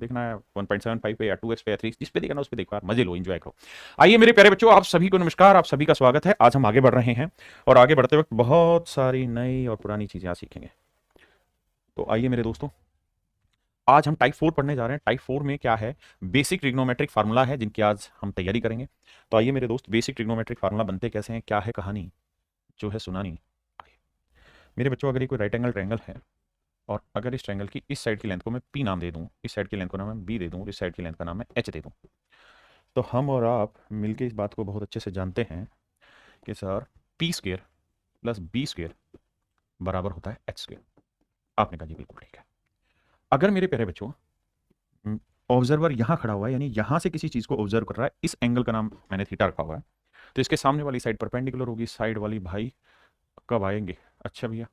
देखना है 1.75 पे या 2x पे या 3 जिस पे देखना उस पे देखो यार, मजे लो, एंजॉय करो। आइए मेरे प्यारे बच्चों, आप सभी को नमस्कार, आप सभी का स्वागत है। आज हम आगे बढ़ रहे हैं और आगे बढ़ते वक्त बहुत सारी नई और पुरानी चीजें आज सीखेंगे। तो आइए मेरे दोस्तों, आज हम टाइप 4 पढ़ने जा रहे हैं। टाइप 4 में क्या है, बेसिक ट्रिग्नोमेट्रिक फार्मूला है जिनकी आज हम तैयारी करेंगे। तो आइए मेरे दोस्त, बेसिक ट्रिग्नोमेट्रिक फार्मूला बनते कैसे हैं, क्या है कहानी, जो है सुनानी। आइए। मेरे बच्चों, अगर ये कोई राइट एंगल ट्रायंगल है और अगर इस ट्रायंगल की इस साइड की लेंथ को मैं पी नाम दे दूं, इस साइड की लेंथ को नाम मैं बी दे दूं और इस साइड की लेंथ का नाम मैं एच दे दूं, तो हम और आप मिलके इस बात को बहुत अच्छे से जानते हैं कि sir P square plus B square बराबर होता है एच स्क्वेयर। आपने कहा जी बिल्कुल ठीक है। अगर मेरे प्यारे बच्चों ऑब्जर्वर यहां खड़ा हुआ है, यानी यहां से किसी चीज को ऑब्जर्व कर रहा है, इस एंगल का नाम मैंने थीटा रखा हुआ है, तो इसके सामने वाली साइड परपेंडिकुलर होगी, साइड वाली भाई कब आएंगे। अच्छा भैया,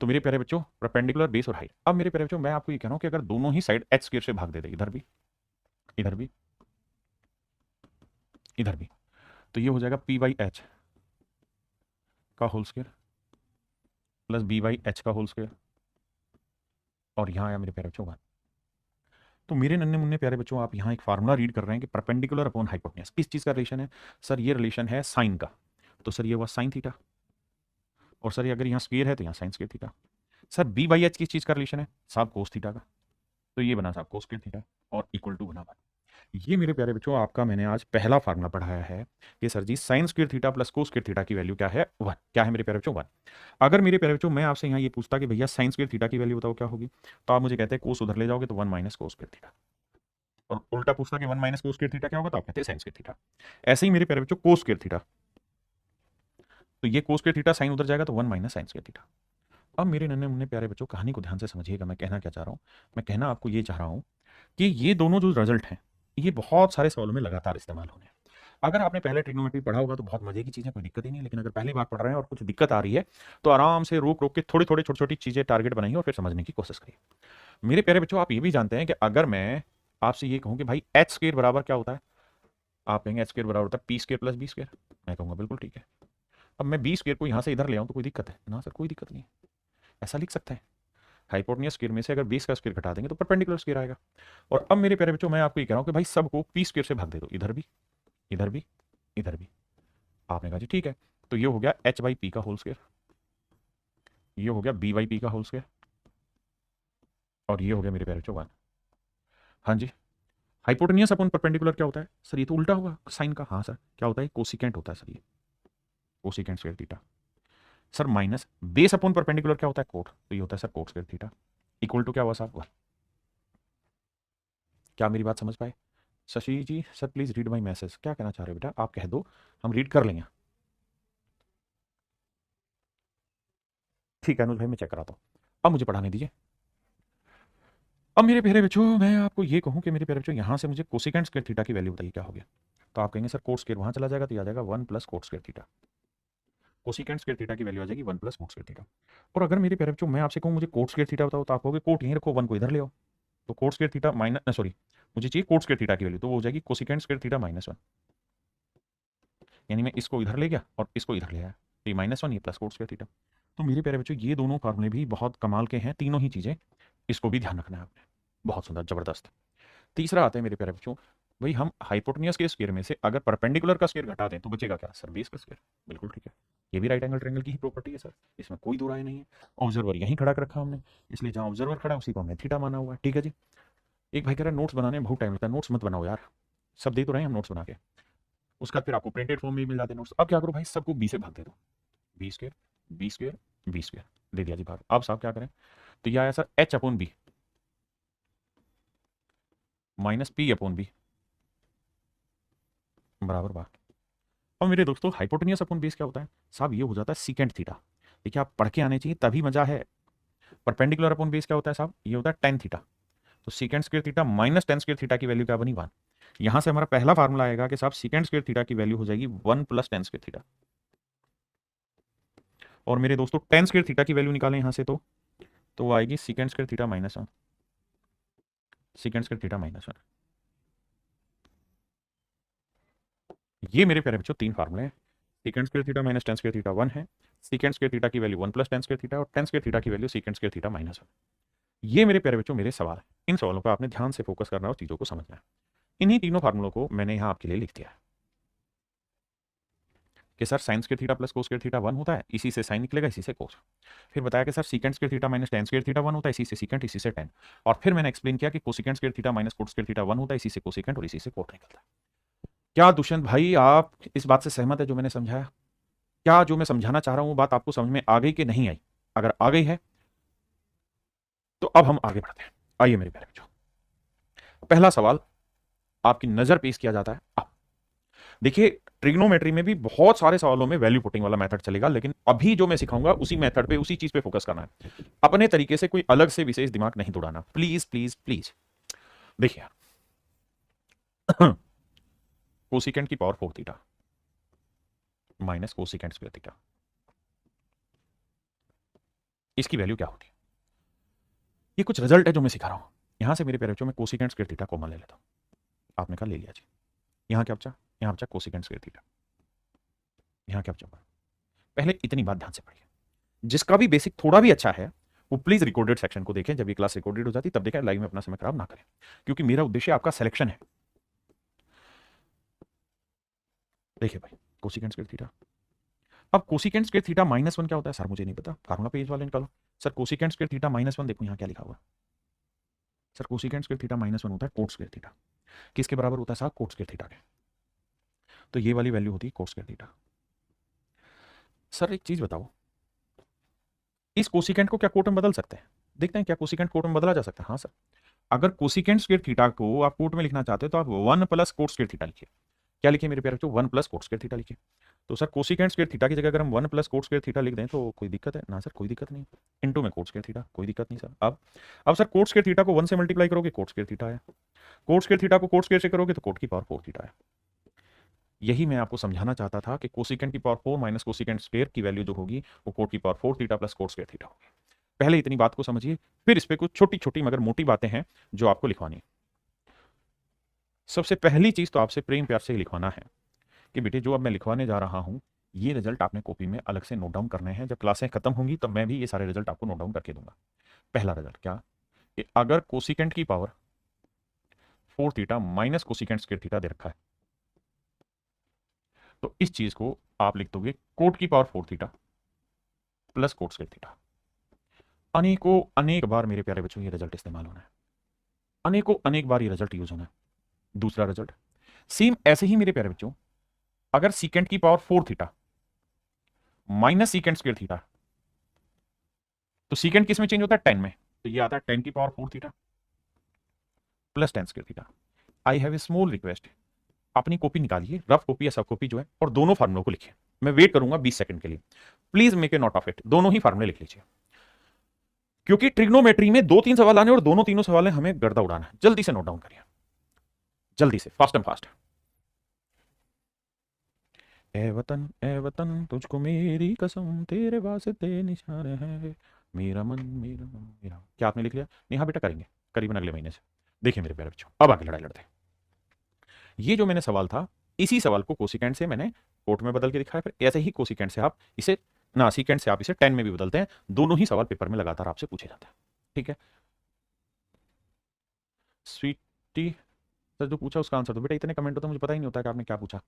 तो मेरे प्यारे बच्चों परपेंडिकुलर बेस और हाइट। अब मेरे प्यारे बच्चों मैं आपको ये कह रहा हूं कि अगर दोनों ही साइड एच स्क्वेयर से भाग दे दे, इधर भी इधर भी इधर भी, तो ये हो जाएगा पी बाई एच का whole square plus B by H का होल स्क्वायर, और यहाँ आया मेरे प्यारे बच्चों 1। तो मेरे नन्हे मुन्ने प्यारे बच्चों, आप यहाँ एक फार्मूला रीड कर रहे हैं कि परपेंडिकुलर अपॉन हाइपोटेन्यूज किस चीज़ का रिलेशन है। सर ये रिलेशन है साइन का, तो सर ये हुआ साइन थीटा, और सर ये अगर यहाँ स्क्वेयर है तो यहाँ sine square theta. Sir B by H किस चीज़ का रिलेशन है, साहब कोस थीटा का, तो ये बना साहब कोस स्क्वेयर थीटा, और इक्वल टू बना 1। ये मेरे प्यारे बच्चों आपका मैंने आज पहला फार्मूला पढ़ाया है कि sir ji sine square theta plus cos square theta की वैल्यू क्या है, 1। क्या है मेरे प्यारे बच्चों, 1। अगर मेरे प्यारे बच्चों मैं आपसे यहाँ ये पूछता कि भैया साइन स्क्वायर थीटा की वैल्यू बताओ क्या होगी, तो आप मुझे कहते हैं कोस उधर ले जाओगे तो 1 माइनस कोस स्क्वायर थीटा, और उल्टा पूछता कि 1 माइनस कोस स्क्वायर थीटा क्या होगा, तो आप कहते हैं साइन स्क्वायर थीटा। ऐसे ही मेरे प्यारे बच्चों कोस स्क्वायर थीटा, तो ये कोस स्क्वायर थीटा साइन उधर जाएगा तो 1 माइनस साइन स्क्वायर थीटा। अब मेरे नन्हे मुन्ने प्यारे बच्चों कहानी को ध्यान से समझिएगा, मैं कहना क्या चाह रहा हूँ। मैं कहना आपको ये चाह रहा हूँ कि ये दोनों जो रिजल्ट हैं ये बहुत सारे सवालों में लगातार इस्तेमाल होने हैं। अगर आपने पहले ट्रिग्नोमेट्री पढ़ा होगा तो बहुत मजे की चीज़ है, कोई दिक्कत ही नहीं है। लेकिन अगर पहली बार पढ़ रहे हैं और कुछ दिक्कत आ रही है, तो आराम से रोक रोक के थोड़ी थोड़ी छोटी छोटी चीज़ें टारगेट बनाइए और फिर समझने की कोशिश करिए। मेरे प्यारे बच्चों, आप ये भी जानते हैं कि अगर मैं आपसे ये कहूँ कि भाई एच स्क्वेयर बराबर क्या होता है, आप कहेंगे एच स्क्वेयर बराबर होता है P square plus B square. मैं कहूँगा बिल्कुल ठीक है। अब मैं बी स्क्वेयर को यहाँ से इधर ले आऊँ तो कोई दिक्कत है ना, सर कोई दिक्कत नहीं है, ऐसा लिख सकते हैं। हाइपोटेन्यूज स्क्वायर में से अगर बेस का स्क्वायर घटा देंगे तो परपेंडिकुलर स्क्वायर आएगा। और अब मेरे प्यारे बच्चों मैं आपको ये कह रहा हूँ कि भाई सबको पी स्क्वायर से भाग दे दो, इधर भी इधर भी इधर भी। आपने कहा जी ठीक है, तो ये हो गया एच बाई पी का होल स्क्वायर, ये हो गया बी बाई पी का होल स्क्वायर, और ये हो गया मेरे प्यारे बच्चों 1। हाँ जी, हाइपोटेन्यूज अपॉन परपेंडिकुलर क्या होता है सर, ये तो उल्टा होगा साइन का। हाँ सर, क्या होता है, कोसिकेंट होता है सर, ये cosecant square theta. Sir minus base upon perpendicular क्या होता है, कोट, तो ये होता है sir cot square theta, equal to क्या हुआ साहब 1। क्या मेरी बात समझ पाए Shashi ji? Sir please read my message, क्या कहना चाह रहे हो बेटा, आप कह दो, हम रीड कर लेंगे। ठीक है अनुज भाई, मैं चेक कराता हूँ, अब मुझे पढ़ाने दीजिए। अब मेरे प्यारे बच्चों मैं आपको ये कहूँ कि मेरे प्यारे बच्चों यहाँ से मुझे कोसिकेंट स्क्वायर थीटा की वैल्यू बताइए क्या हो गया, तो आप कहेंगे सर कोट स्क्वायर वहाँ चला जाएगा तो आ जाएगा 1 plus cot square theta. Cosecant square theta की वैल्यू आ जाएगी 1 प्लस कोट स्क्वायर थीटा। और अगर मेरे प्यारे बच्चों मैं आपसे कहूँ मुझे कोट स्क्वायर थीटा बताओ, तो आप कहोगे कोट यहीं रखो, 1 को इधर ले आओ, तो coat square theta minus sorry, मुझे चाहिए कोट स्क्वायर थीटा की वैल्यू, तो वो हो जाएगी कोसिकेंट स्क्वायर थीटा -1। यानी मैं इसको इधर ले गया और इसको इधर ले आया, तो ये -1 ये प्लस कोट स्क्वायर थीटा। तो मेरे प्यारे बच्चों ये दोनों फार्मूले भी बहुत कमाल के हैं, तीनों ही चीज़ें, इसको भी ध्यान रखना है आपने। बहुत सुंदर, जबरदस्त। तीसरा आता है मेरे प्यारे बच्चों, भाई हम हाइपोटेन्यूज के स्क्वायर में से अगर परपेंडिकुलर का स्क्वायर घटा दें तो बचेगा क्या सर, बेस का स्क्वायर। बिल्कुल ठीक है, ये भी राइट एंगल ट्रायंगल की ही प्रॉपर्टी है सर, इसमें कोई दो राय नहीं है। ऑब्जर्वर यहीं खड़ा कर रखा हमने, इसलिए जहां ऑब्जर्वर खड़ा है उसी को हमने थीटा माना हुआ है। ठीक है जी। एक भाई कह रहा है नोट्स बनाने में बहुत टाइम लगता है, नोट्स मत बनाओ यार, सब दे तो रहे हैं हम नोट्स बना के, उसका फिर आपको प्रिंटेड फॉर्म में भी मिल जाते हैं नोट्स। अब क्या करो भाई, सबको बी से भाग दे दो, B square B square B square, दे दिया जी भाग। अब साहब क्या करें, तो यह आया sir H upon B minus P upon B बराबर बार। और मेरे दोस्तों हाइपोटेन्यूज अपॉन बेस क्या होता है साहब, ये हो जाता है सीकेंट थीटा। देखिए आप पढ़ के आने चाहिए तभी मजा है। परपेंडिकुलर अपॉन बेस क्या होता है साहब, ये होता है टेन थीटा, तो secant square theta minus ten square theta की वैल्यू क्या बनी 1। यहां से हमारा पहला फार्मूला आएगा कि साहब सीकेंट स्क्वायर थीटा की वैल्यू हो जाएगी 1 प्लस टेन स्क्वायर थीटा। और मेरे दोस्तों टेन स्क्वायर थीटा की वैल्यू निकालें यहां से, तो वो आएगी secant square theta -1, secant square theta -1। ये मेरे प्यारे बच्चों तीन फार्मूले हैं। Secant square theta minus ten square theta 1 है, सीकेंट स्क्वायर थीटा की value 1 plus ten square theta, और टेन स्क्वायर थीटा की वैल्यू सीकेंट स्क्वायर थीटा -1। ये मेरे प्यारे बच्चों मेरे सवाल है। इन सवालों पर आपने ध्यान से फोकस करना है और चीज़ों को समझना है। इन्हीं तीनों फार्मूलों को मैंने यहाँ आपके लिए लिख दिया है कि sir sign square theta plus cos square theta 1 होता है, इसी से साइन निकलेगा, इसी से कोस। फिर बताया कि sir secant square theta minus ten square theta 1 होता है, इसी से सीकेंट, इसी से टेन। और फिर मैंने एक्सप्लेन किया कि cosecant square theta minus cot square theta 1 होता है, इसी से कोसिकेंट और इसी से कोट निकलता है। क्या दुष्यंत भाई आप इस बात से सहमत है जो मैंने समझाया? क्या जो मैं समझाना चाह रहा हूं वो बात आपको समझ में आ गई कि नहीं आई? अगर आ गई है तो अब हम आगे बढ़ते हैं। आइए मेरे प्यारे बच्चों, पहला सवाल आपकी नजर पेश किया जाता है। अब देखिए, ट्रिग्नोमेट्री में भी बहुत सारे सवालों में वैल्यू पुटिंग वाला मेथड चलेगा, लेकिन अभी जो मैं सिखाऊंगा उसी मेथड पे, उसी चीज पे फोकस करना है। अपने तरीके से कोई अलग से विशेष दिमाग नहीं दौड़ाना, प्लीज प्लीज प्लीज। देखिए कोसिकेंट की power 4 theta minus cosecant square theta, इसकी वैल्यू क्या होती है? ये कुछ रिजल्ट है जो मैं सिखा रहा हूं। यहां से मेरे प्यारे बच्चों में कोसिकेंट स्क्वायर थीटा कॉमन ले लेता हूं। आपने कहा ले लिया जी। यहां क्या बचा? यहां बचा कोसिकेंट स्क्वायर थीटा। यहां क्या बचा? पहले इतनी बात ध्यान से पढ़िए। जिसका भी बेसिक थोड़ा भी अच्छा है वो प्लीज रिकॉर्डेड सेक्शन को देखें। जब ये क्लास रिकॉर्डेड हो जाती तब देखें, लाइव में अपना समय खराब ना करें, क्योंकि मेरा उद्देश्य आपका सिलेक्शन है। देखिए भाई, कोसिकेंट स्क्वायर थीटा। अब कोसिकेंट स्क्वायर थीटा -1 क्या होता है? सर मुझे नहीं पता, फार्मूला पेज वाले निकालो। सर कोसिकेंट स्क्वायर थीटा -1, देखो यहां क्या लिखा हुआ है। सर कोसिकेंट स्क्वायर थीटा -1 होता है कोट स्क्वायर थीटा। किसके बराबर होता है साहब? कोट स्क्वायर थीटा के। तो ये वाली वैल्यू होती है कोट स्क्वायर थीटा। सर एक चीज बताओ, इस कोसिकेंट को क्या कोट में बदल सकते हैं? देखते हैं क्या कोसिकेंट कोट में बदला जा सकता है। हाँ सर, अगर कोसिकेंट स्क्वायर थीटा को आप कोट में लिखना चाहते हो तो आप 1 प्लस कोट स्क्वायर थीटा लिखिए। क्या लिखिए मेरे प्यारे बच्चों? 1 प्लस कोट स्क्वायर थीटा लिखिए। तो सर कोसिकेंट स्क्वायर थीटा की जगह अगर हम 1 प्लस कोट स्क्वायर थीटा लिख दें तो कोई दिक्कत है ना? सर कोई दिक्कत नहीं। इनटू में कोट स्क्वायर थीटा, कोई दिक्कत नहीं सर। अब सर कोट स्क्वायर थीटा को 1 से मल्टीप्लाई करोगे, कोट स्क्वायर थीटा है। कोट स्क्वायर थीटा को कोट स्क्वायर से करोगे तो कोट की पावर 4 थीटा है। यही मैं आपको समझाना चाहता था कि कोसिकेंट की पावर 4 माइनस कोसिकेंट स्क्वायर की वैल्यू जो होगी वो कोट की power 4 theta plus cot square theta होगी। पहले इतनी बात को समझिए, फिर इस पे कुछ छोटी छोटी मगर मोटी बातें हैं जो आपको लिखवानी है। सबसे पहली चीज तो आपसे प्रेम प्यार से ही लिखवाना है कि बेटे जो अब मैं लिखवाने जा रहा हूं ये रिजल्ट आपने कॉपी में अलग से नोट डाउन करने हैं। जब क्लासें खत्म होंगी तब मैं भी ये सारे रिजल्ट आपको नोट डाउन करके दूंगा। पहला रिजल्ट क्या कि अगर कोसिकेंट की power 4 theta minus cosecant square theta दे रखा है तो इस चीज को आप लिख दोगे कोट की power 4 theta plus cot square theta. अनेकों अनेक बार मेरे प्यारे बच्चों ये रिजल्ट इस्तेमाल होना है, अनेकों अनेक बार ये रिजल्ट यूज होना है। दूसरा रिजल्ट सेम ऐसे ही मेरे प्यारे बच्चों, अगर सीकेंट की power 4 theta minus secant square theta, तो सीकेंट किस में चेंज होता है? 10 में। तो ये आता है 10 की power 4 theta plus 10 square theta. I have a small request, अपनी कॉपी निकालिए, रफ कॉपी या सब कॉपी जो है, और दोनों फार्मूलों को लिखिए। मैं वेट करूंगा 20 सेकंड के लिए। Please make a note of it, दोनों ही फार्मूले लिख लीजिए, क्योंकि ट्रिग्नोमेट्री में 2-3 सवाल आने और दोनों तीनों सवाल हमें गर्दा उड़ाना है। जल्दी से नोट डाउन करिए, जल्दी से, फास्ट एंड फास्ट। ए वतन तुझको मेरी कसम, तेरे वास्ते निशान है मेरा मन मेरा मन मेरा। क्या आपने लिख लिया? नहीं हाँ बेटा, करेंगे करीबन अगले महीने से। देखिए मेरे प्यारे बच्चों, अब आगे लड़ाई लड़ते हैं। ये जो मैंने सवाल था, इसी सवाल को कोसिकेंट से मैंने कोट में बदल के दिखाया। फिर ऐसे ही कोसिकेंट से आप इसे ना, सीकेंट से आप इसे 10 में भी बदलते हैं। दोनों ही सवाल पेपर में लगातार आपसे पूछे जाते हैं। ठीक है स्वीटी, सर जो पूछा उसका आंसर दो। बेटा इतने कमेंट होते हैं, मुझे पता ही नहीं होता कि आपने क्या पूछा।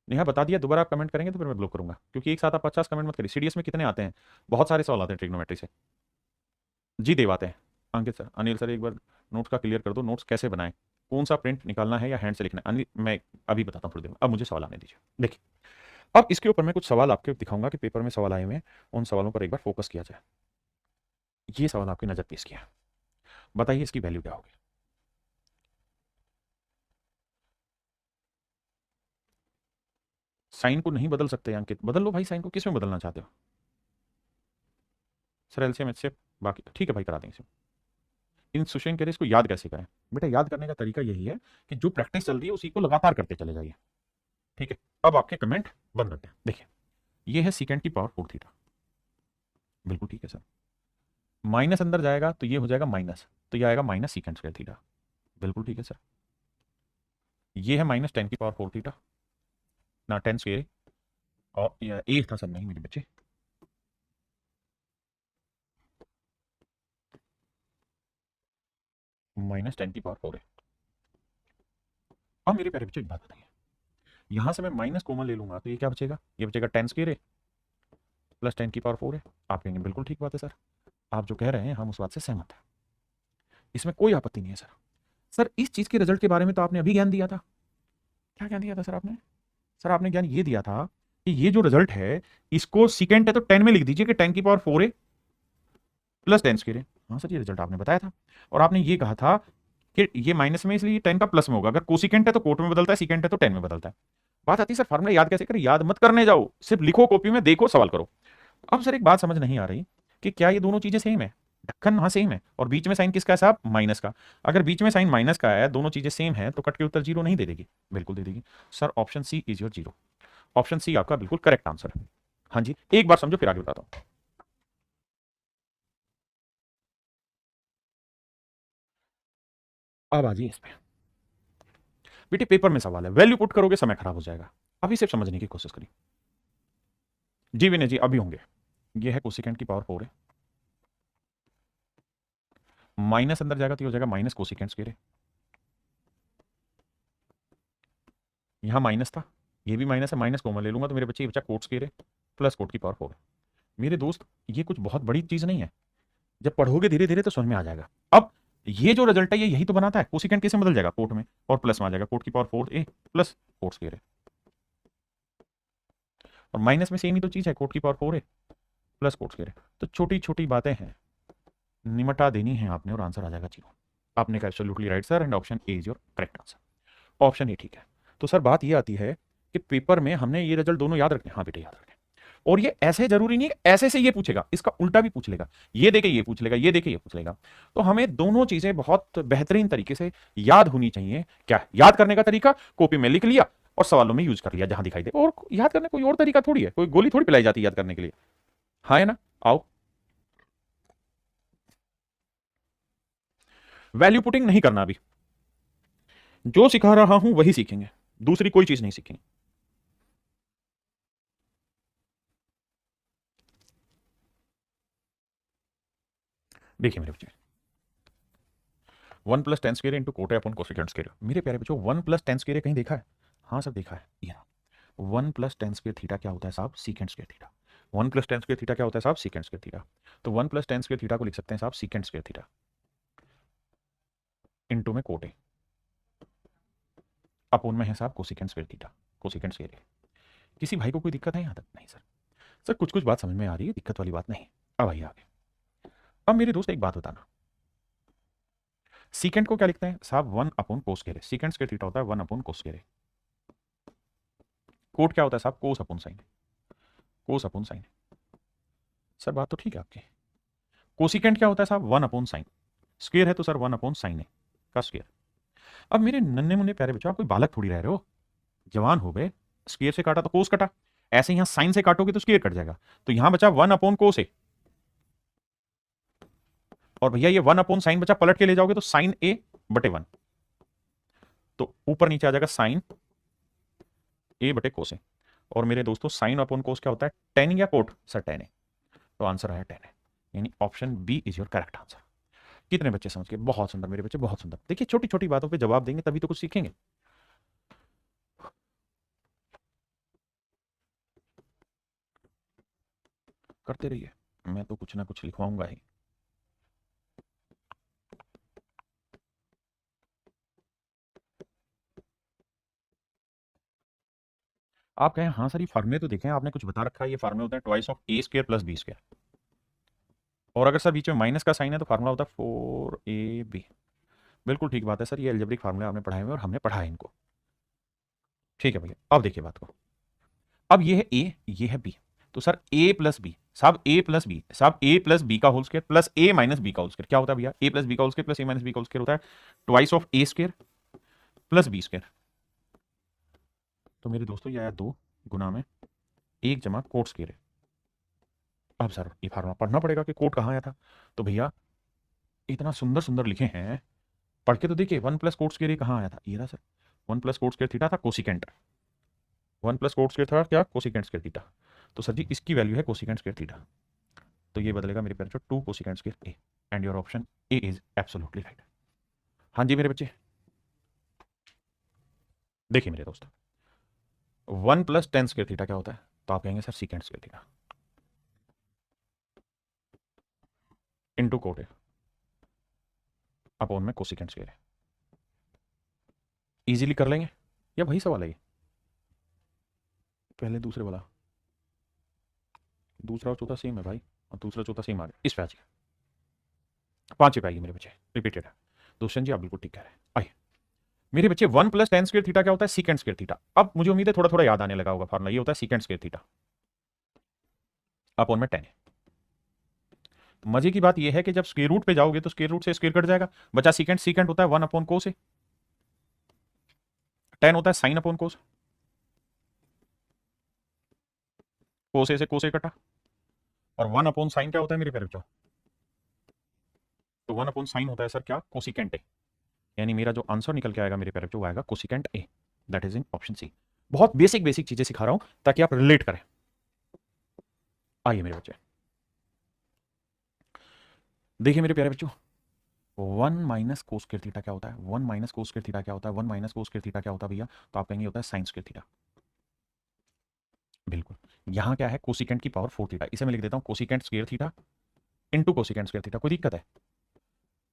नेहा बता दिया, दोबारा आप कमेंट करेंगे तो फिर मैं ब्लॉक करूंगा, क्योंकि एक साथ आप 50 कमेंट मत करिए। सीडीएस में कितने आते हैं? बहुत सारे सवाल आते हैं ट्रिग्नोमेट्री से। जी देव आते हैं। अंकित सर, अनिल सर एक बार नोट्स का क्लियर कर दो, नोट्स कैसे बनाएं, कौन सा प्रिंट निकालना है या हैंड से लिखना है? अनिल मैं अभी बताता हूँ थोड़ी देर में, अब मुझे सवाल आने दीजिए। देखिए अब इसके ऊपर मैं कुछ सवाल आपके दिखाऊंगा कि पेपर में सवाल आए हुए हैं, उन सवालों पर एक बार फोकस किया जाए। ये सवाल आपकी नजर पेश किया, बताइए इसकी वैल्यू क्या होगी? साइन को नहीं बदल सकते अंकित, बदल लो भाई साइन को, किस में बदलना चाहते हो? सर एलसीएम एचसीएफ बाकी ठीक है भाई, करा देंगे। इन सुशेन कह इसको याद कैसे करें? बेटा याद करने का तरीका यही है कि जो प्रैक्टिस चल रही है उसी को लगातार करते चले जाइए। ठीक है, अब आपके कमेंट बंद रहते हैं। देखिए ये है सीकेंट की पावर 4 थीटा, बिल्कुल ठीक है सर। माइनस अंदर जाएगा तो ये हो जाएगा माइनस, तो ये आएगा माइनस सीकेंट स्क्वायर थीटा, बिल्कुल ठीक है सर। ये है माइनस 10 की पावर 4 थीटा ना, 10 स्क्वायर और ए था सर, नहीं मेरे बच्चे। माइनस 10⁴ है। अब मेरे प्यारे बच्चों एक बात बताइए, यहां से मैं माइनस कॉमन ले लूंगा तो ये क्या बचेगा, ये बचेगा 10² प्लस 10⁴ है। आप कहेंगे बिल्कुल ठीक बात है सर, आप जो कह रहे हैं हम उस बात से सहमत हैं, इसमें कोई आपत्ति नहीं है सर। सर इस चीज के रिजल्ट के बारे में तो आपने अभी ज्ञान दिया था। क्या ज्ञान दिया था सर आपने? सर आपने ज्ञान ये दिया था कि ये जो रिजल्ट है इसको सीकेंट है तो 10 में लिख दीजिए कि 10⁴ है प्लस 10²। हाँ सर ये रिजल्ट आपने बताया था, और आपने ये कहा था कि ये माइनस में इसलिए 10 का प्लस में होगा, अगर कोसिकेंट है तो कोट में बदलता है, सीकेंट है तो 10 में बदलता है। बात आती है सर फार्मूला याद कैसे करें? याद मत करने जाओ, सिर्फ लिखो कॉपी में, देखो सवाल करो। अब सर एक बात समझ नहीं आ रही कि क्या ये दोनों चीजें सेम है? ढक्कन हाँ सेम है, और बीच में साइन किसका है साहब? माइनस का। अगर बीच में साइन माइनस का है, दोनों चीजें सेम है, तो कट के उत्तर 0 नहीं दे देगी? बिल्कुल दे देगी sir. Option C is your 0। Option C आपका बिल्कुल करेक्ट आंसर है। हाँ जी, एक बार समझो फिर आगे बताता हूं। अब आ जाइए इस पे। बेटे पेपर में सवाल है, वैल्यू पुट करोगे समय खराब हो जाएगा, अभी सिर्फ समझने की कोशिश करिए। जी विनय जी अभी होंगे। ये है कोसिकेंट की पावर 4 है, माइनस अंदर जाएगा तो ये हो जाएगा माइनस कोसिकेंट स्क्वायर है। यहां माइनस था, ये भी माइनस है, माइनस कॉमन ले लूंगा तो मेरे बच्चे ये बचा कोट स्क्वायर है प्लस कोट की पावर 4 है। मेरे दोस्त ये कुछ बहुत बड़ी चीज नहीं है, जब पढ़ोगे धीरे धीरे तो समझ में आ जाएगा। अब ये जो रिजल्ट है ये यही तो बनाता है, कोसिकेंट कैसे बदल जाएगा? कोट में, और प्लस में आ जाएगा कोट की पावर 4 ए प्लस कोट स्क्वायर है, और माइनस में सेम ही तो चीज है, कोट की पावर 4 है प्लस कोट स्क्वायर है। तो छोटी छोटी बातें हैं, निमटा देनी है आपने और आंसर आ जाएगा 0। आपने कहा absolutely right sir, and option A is your correct answer. Option A ठीक है। तो सर बात ये आती है कि पेपर में हमने ये रिजल्ट दोनों याद रखने, हाँ बेटे याद रखने, और ये ऐसे जरूरी नहीं है ऐसे से ये पूछेगा, इसका उल्टा भी पूछ लेगा, ये देके ये पूछ लेगा, ये देके ये पूछ लेगा। तो हमें दोनों चीजें बहुत बेहतरीन तरीके से याद होनी चाहिए। क्या याद करने का तरीका? कॉपी में लिख लिया और सवालों में यूज कर लिया जहां दिखाई दे, और याद करने कोई और तरीका थोड़ी है, कोई गोली थोड़ी पिलाई जाती है याद करने के लिए। हाँ है ना? आओ, वैल्यू पुटिंग नहीं करना अभी, जो सिखा रहा हूं वही सीखेंगे, दूसरी कोई चीज नहीं सीखेंगे। देखिए मेरे बच्चे, 1 + 10² इंटू कोटे अपॉन कोसिकेंट स्क्वायर। मेरे प्यारे बच्चों 1 + 10² कहीं देखा है? हाँ सर देखा है। ये 1 + 10² थीटा क्या होता है साहब? Secant square theta. 1 + 10² थीटा क्या होता है साहब? Secant square theta. तो 1 + 10² थीटा को लिख सकते हैं साहब सीकेंट स्क्वायर थीटा इंटू में कोटे, अपोन में है साहब cosecant square theta, cosecant square. किसी भाई को कोई दिक्कत है यहाँ तक? नहीं सर। सर कुछ कुछ बात समझ में आ रही है, दिक्कत वाली बात नहीं। अब आइए आगे। अब मेरे दोस्त एक बात बताना, सीकेंट को क्या लिखते हैं साहब? 1/cos²। सीकेंट स्क्वायर थीटा होता है 1/cos²। कोट क्या होता है साहब? कोस अपॉन साइन, कोस अपॉन साइन। सर बात तो ठीक है आपकी। कोसिकेंट क्या होता है साहब? 1/sin। स्क्वायर है तो सर 1/sin है का स्क्वायर। अब मेरे नन्हे मुन्ने प्यारे बच्चों, आप कोई बालक थोड़ी रह रहे हो, जवान हो गए। स्क्वायर से काटा तो कोस कटा, ऐसे यहां साइन से काटोगे तो स्क्वायर कट जाएगा, तो यहां बचा 1/cos है, और भैया ये 1/sin बचा, पलट के ले जाओगे तो साइन ए बटे 1, तो ऊपर नीचे आ जाएगा साइन ए बटे कोस है। और मेरे दोस्तों साइन अपॉन कोस क्या होता है? टेन या कोट? सर टेन है, तो आंसर आया 10 है, यानी option B is your correct answer. कितने बच्चे समझ गए? बहुत सुंदर मेरे बच्चे, बहुत सुंदर। देखिए छोटी छोटी बातों पे जवाब देंगे तभी तो कुछ सीखेंगे। करते रहिए, मैं तो कुछ ना कुछ लिखवाऊंगा ही। आप कहें हाँ सर ये फार्मूले तो देखें, आपने कुछ बता रखा है, ये फार्मूले होता है ट्वाइस ऑफ a² + b², और अगर सर बीच में माइनस का साइन है तो फार्मूला होता है 4ab। बिल्कुल ठीक बात है सर, ये एल्जेब्रिक फार्मूले आपने पढ़ाए हुए और हमने पढ़ा है इनको। ठीक है भैया, अब देखिए बात को। अब ये है a, ये है b, तो सर a + b साहब, a + b साहब, a + b का whole square plus a - b का होल स्क्वायर क्या होता है भैया? a + b का whole square plus a - b का होल स्क्वायर होता है ट्वाइस ऑफ a² + b²। तो मेरे दोस्तों ये आया 2 गुना में 1 जमा कोट स्क्वायर है। अब सर ये फार्मूला पढ़ना पड़ेगा कि कोट कहाँ आया था। तो भैया इतना सुंदर सुंदर लिखे हैं, पढ़ के तो देखिए। 1 + कोट स्क्वायर कहाँ आया था? ये रहा सर, 1 + कोट स्क्वायर थीटा था कोसिकेंट, 1 + कोट स्क्वायर था क्या? Cosecant square theta. तो सर जी इसकी वैल्यू है कोसिकेंट स्क्वायर थीटा, तो ये बदलेगा मेरे प्यारे 2 cosecant square A, and your option A is absolutely right. हाँ जी मेरे बच्चे, देखिए मेरे दोस्त, 1 + tan² थीटा क्या होता है? तो आप कहेंगे sir sec² theta into coat है अपॉन में कोसिकेंट स्क्वायर है। इजीली कर लेंगे या वही सवाल है ये? पहले दूसरे वाला, दूसरा और चौथा सेम है भाई, और दूसरा चौथा सेम आ गया, इस पे आ जाएगा 5 पे आएगी मेरे बच्चे, रिपीटेड है। दोस्तन जी आप बिल्कुल ठीक कह रहे हैं। आइए मेरे बच्चे, 1 + tan² थीटा क्या होता है? sec² theta. अब मुझे उम्मीद है थोड़ा थोड़ा याद आने लगा होगा फॉर्मूला, ये होता है sec² थीटा अपॉन में 10 है। मजे की बात यह है कि जब स्क्वायर रूट पे जाओगे तो स्क्वायर रूट से स्क्वायर कट जाएगा, बचा सीकेंट। सीकेंट होता है 1/cos, 10 होता है साइन अपॉन कोस, कोस से कोस कटा, और 1/sin क्या होता है मेरे प्यारे बच्चों? तो 1/sin होता है सर क्या? Cosecant A. यानी मेरा जो आंसर निकल के आएगा मेरे प्यारे बच्चों वो आएगा cosecant A, that is in option C. बहुत बेसिक बेसिक चीजें सिखा रहा हूं ताकि आप रिलेट करें। आइए मेरे बच्चे, देखिए मेरे प्यारे बच्चों, 1 - cos² थीटा क्या होता है? 1 - cos² थीटा क्या होता है? 1 - cos² थीटा क्या होता है भैया? तो आप कहेंगे होता है sin² थीटा। बिल्कुल, यहां क्या है? कोसिकेंट की पावर 4 थीटा, इसे मैं लिख देता हूं cosecant square theta into cosecant square theta. कोई दिक्कत है?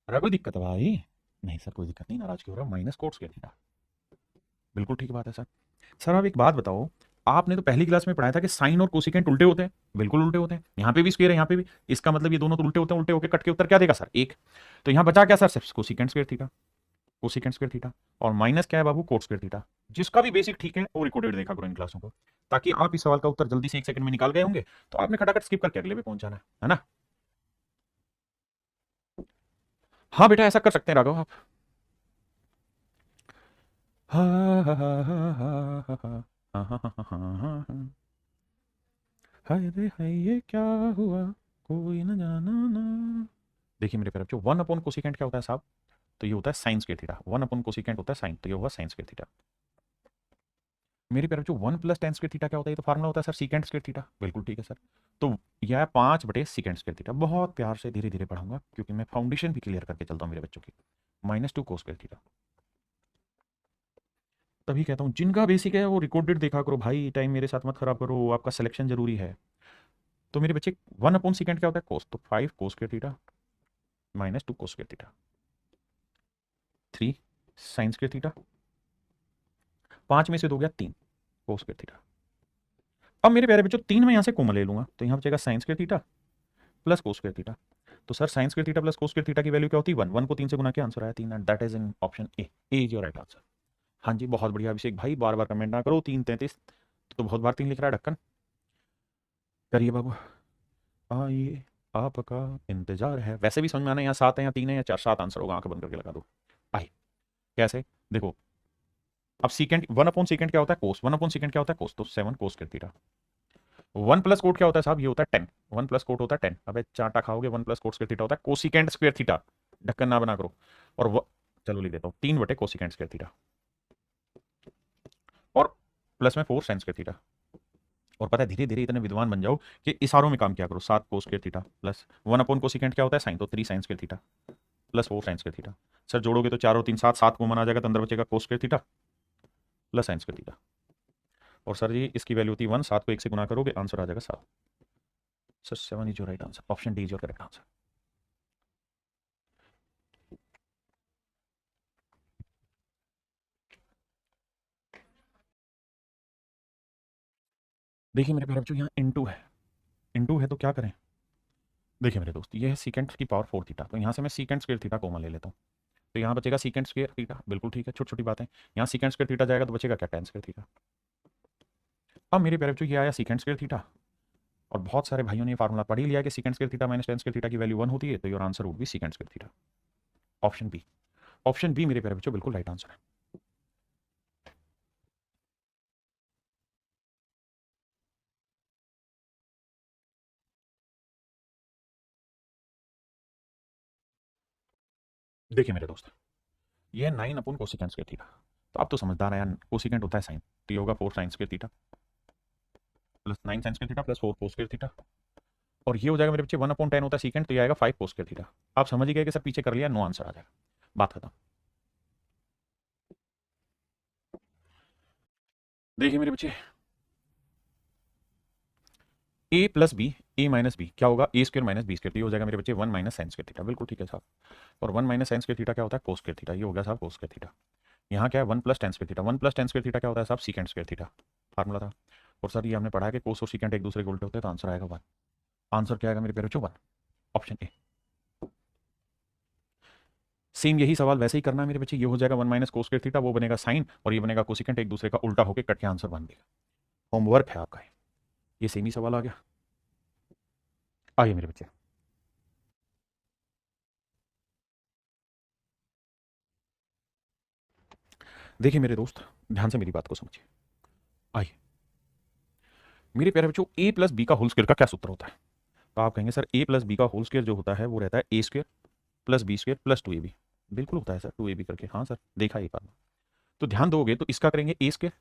अरे कोई दिक्कत है भाई? नहीं सर कोई दिक्कत नहीं, नाराज क्यों हो रहा? -cos² थीटा, बिल्कुल ठीक बात है सर। सर आप एक बात बताओ, आपने तो पहली क्लास में पढ़ाया था कि साइन और कोसिकेंट उल्टे होते हैं। बिल्कुल उल्टे होते हैं, यहाँ पे भी स्क्वायर है यहाँ पे भी, इसका मतलब ये दोनों तो उल्टे होते हैं। उल्टे होकर कट के उत्तर क्या देगा सर? एक। तो यहाँ बचा क्या सर? सिर्फ cosecant square theta, cosecant square theta, और माइनस क्या है बाबू? कोट² थीटा। जिसका भी बेसिक ठीक है वो रिकॉर्डेड देखा करो इन क्लासों को, ताकि आप इस सवाल का उत्तर जल्दी से 1 सेकंड में निकाल गए होंगे तो आपने खटाखट स्किप करके अगले पे पहुंच जाना है ना? हाँ बेटा ऐसा कर सकते हैं राघव आप। हाय रे हाय ये क्या हुआ, कोई न जाना ना। देखिए मेरे प्यारे बच्चों, 1/कोसिकेंट क्या होता है साहब? तो ये होता है sin² थीटा। 1/कोसिकेंट होता है साइन, तो ये होगा sin² थीटा। मेरे प्यारे बच्चों, 1 + tan² थीटा क्या होता है? ये तो फार्मूला होता है सर secant² थीटा। बिल्कुल ठीक है सर। तो यह है 5/secant² थीटा। बहुत प्यार से धीरे धीरे पढ़ाऊंगा क्योंकि मैं फाउंडेशन भी क्लियर करके चलता हूँ मेरे बच्चों की। -2 cos² थीटा। तभी कहता हूँ जिनका बेसिक है वो रिकॉर्डेड देखा करो भाई, टाइम मेरे साथ मत खराब करो, आपका सिलेक्शन जरूरी है। तो मेरे बच्चे 1/secant क्या होता है? कोस, तो 5 cos² theta -2 cos² theta, 3 sin² theta, 5 में से 2 गया 3 cos² थीटा। अब मेरे प्यारे बच्चों 3 में यहां से कॉमन ले लूंगा तो यहां बचेगा sin² theta plus cos² theta. तो sir sin² theta plus cos² theta की वैल्यू क्या होती है? 1। 1 को 3 से गुना किया, आंसर आया 3, and that is in option A. Is your right answer. हाँ जी बहुत बढ़िया अभिषेक भाई, बार बार कमेंट ना करो। 3:33 तो बहुत बार 3 लिख रहा है ढक्कन। करिए बाबू, आइए आपका इंतजार है। वैसे भी समझ में आना यहाँ 7 है या 3 है या 4, 7 आंसर होगा, आंखें बंद करके लगा दो। आइए कैसे देखो, अब सीकेंट 1/secant क्या होता है? कोस। 1/secant क्या होता है? कोस, तो 7 cos² थीटा। 1 + कोट क्या होता है साहब? ये होता है 10। 1 + कोट होता है 10। अबे चाटा खाओगे, 1 + cos² थीटा होता है कोसिकेंट² थीटा। ढक्कन ना बना करो। और चलो लिख देता हूँ 3/कोसिकेंट² थीटा, और प्लस में 4 sin² थीटा। और पता है धीरे धीरे इतने विद्वान बन जाओ कि इशारों में काम किया करो। 7 cos² थीटा प्लस 1/कोसिकेंट क्या होता है? साइन, तो 3 sin² theta plus 4 sin² theta. Sir जोड़ोगे तो 4 और 3 7, 7 कॉमन आ जाएगा तो अंदर बचेगा cos² theta plus sin² theta. और सर जी इसकी वैल्यू होती है 1, 7 को 1 से गुना करोगे आंसर आ जाएगा 7। Sir 7 is your right answer, option D is your correct answer. देखिए मेरे प्यारे बच्चों यहाँ इनटू है, इनटू है तो क्या करें? देखिए मेरे दोस्त, ये है सीकेंट की पावर 4 थीटा, तो यहाँ से मैं सीकेंट² थीटा कॉमन ले लेता हूँ। तो यहाँ बचेगा सीकेंट² थीटा, बिल्कुल ठीक है, छोटी छोटी बातें। यहाँ सीकेंट² थीटा जाएगा तो बचेगा क्या? tan² theta. अब मेरे प्यारे बच्चों ये आया सीकेंट² थीटा, और बहुत सारे भाइयों ने ये फार्मूला पढ़ ही लिया कि secant theta minus tan² theta की वैल्यू 1 होती है, तो your answer would be secant theta. Option B, option B मेरे प्यारे बच्चों बिल्कुल राइट आंसर है। देखिए मेरे दोस्त, ये 9/कोसिकेंट² थीटा। तो अब तो समझदार है यार, कोसिकेंट होता है साइन, तो ये होगा 4 sin² theta plus 9 sin² theta plus 4 cos² theta. और ये हो जाएगा मेरे बच्चे 1/10 होता है सीकेंट, तो ये आएगा 5 cos² थीटा। आप समझ ही गए कि सर पीछे कर लिया, नो आंसर आ जाएगा, बात खत्म। देखिए मेरे बच्चे, ए प्लस बी ए माइनस बी क्या होगा, ए स्क्र माइनस बी स्क्र, तो ये हो जाएगा मेरे बच्चे 1 माइनस साइन स्क्र थीटा। बिल्कुल ठीक है साहब। और 1 माइनस साइन स्क्र थीटा क्या होता है, कोस स्क्र थीटा। ये हो गया साहब कोस स्क्र थीटा। यहाँ क्या है 1 plus ten square theta. 1 plus ten square theta क्या होता है साहब, सीकेंड स्क्र थीटा। फार्मूला था। और सर ये हमने पढ़ा है कि कोस और सीकेंड एक दूसरे के उल्टे होते हैं, तो आंसर आएगा 1। आंसर क्या आएगा मेरे प्यारे बच्चों, 1, ऑप्शन ए। सेम यही सवाल वैसे ही करना है मेरे बच्चे। ये हो जाएगा 1 माइनस कोस स्क्र थीटा, वो बनेगा साइन, और ये बनेगा कोसिकेंट, एक दूसरे का उल्टा होकर कट के आंसर बन देगा। होमवर्क है आपका, ये सेम ही सवाल आ गया। आइए मेरे बच्चे, देखिए मेरे दोस्त, ध्यान से मेरी बात को समझिए। आइए मेरे प्यारे बच्चों, ए प्लस बी का होल स्क्वायर का क्या सूत्र होता है। तो आप कहेंगे सर ए प्लस बी का होल स्क्वायर जो होता है वो रहता है A square plus B square plus 2ab। बिल्कुल होता है सर 2ab करके, हाँ सर देखा एक बार। तो ध्यान दोगे तो इसका करेंगे A square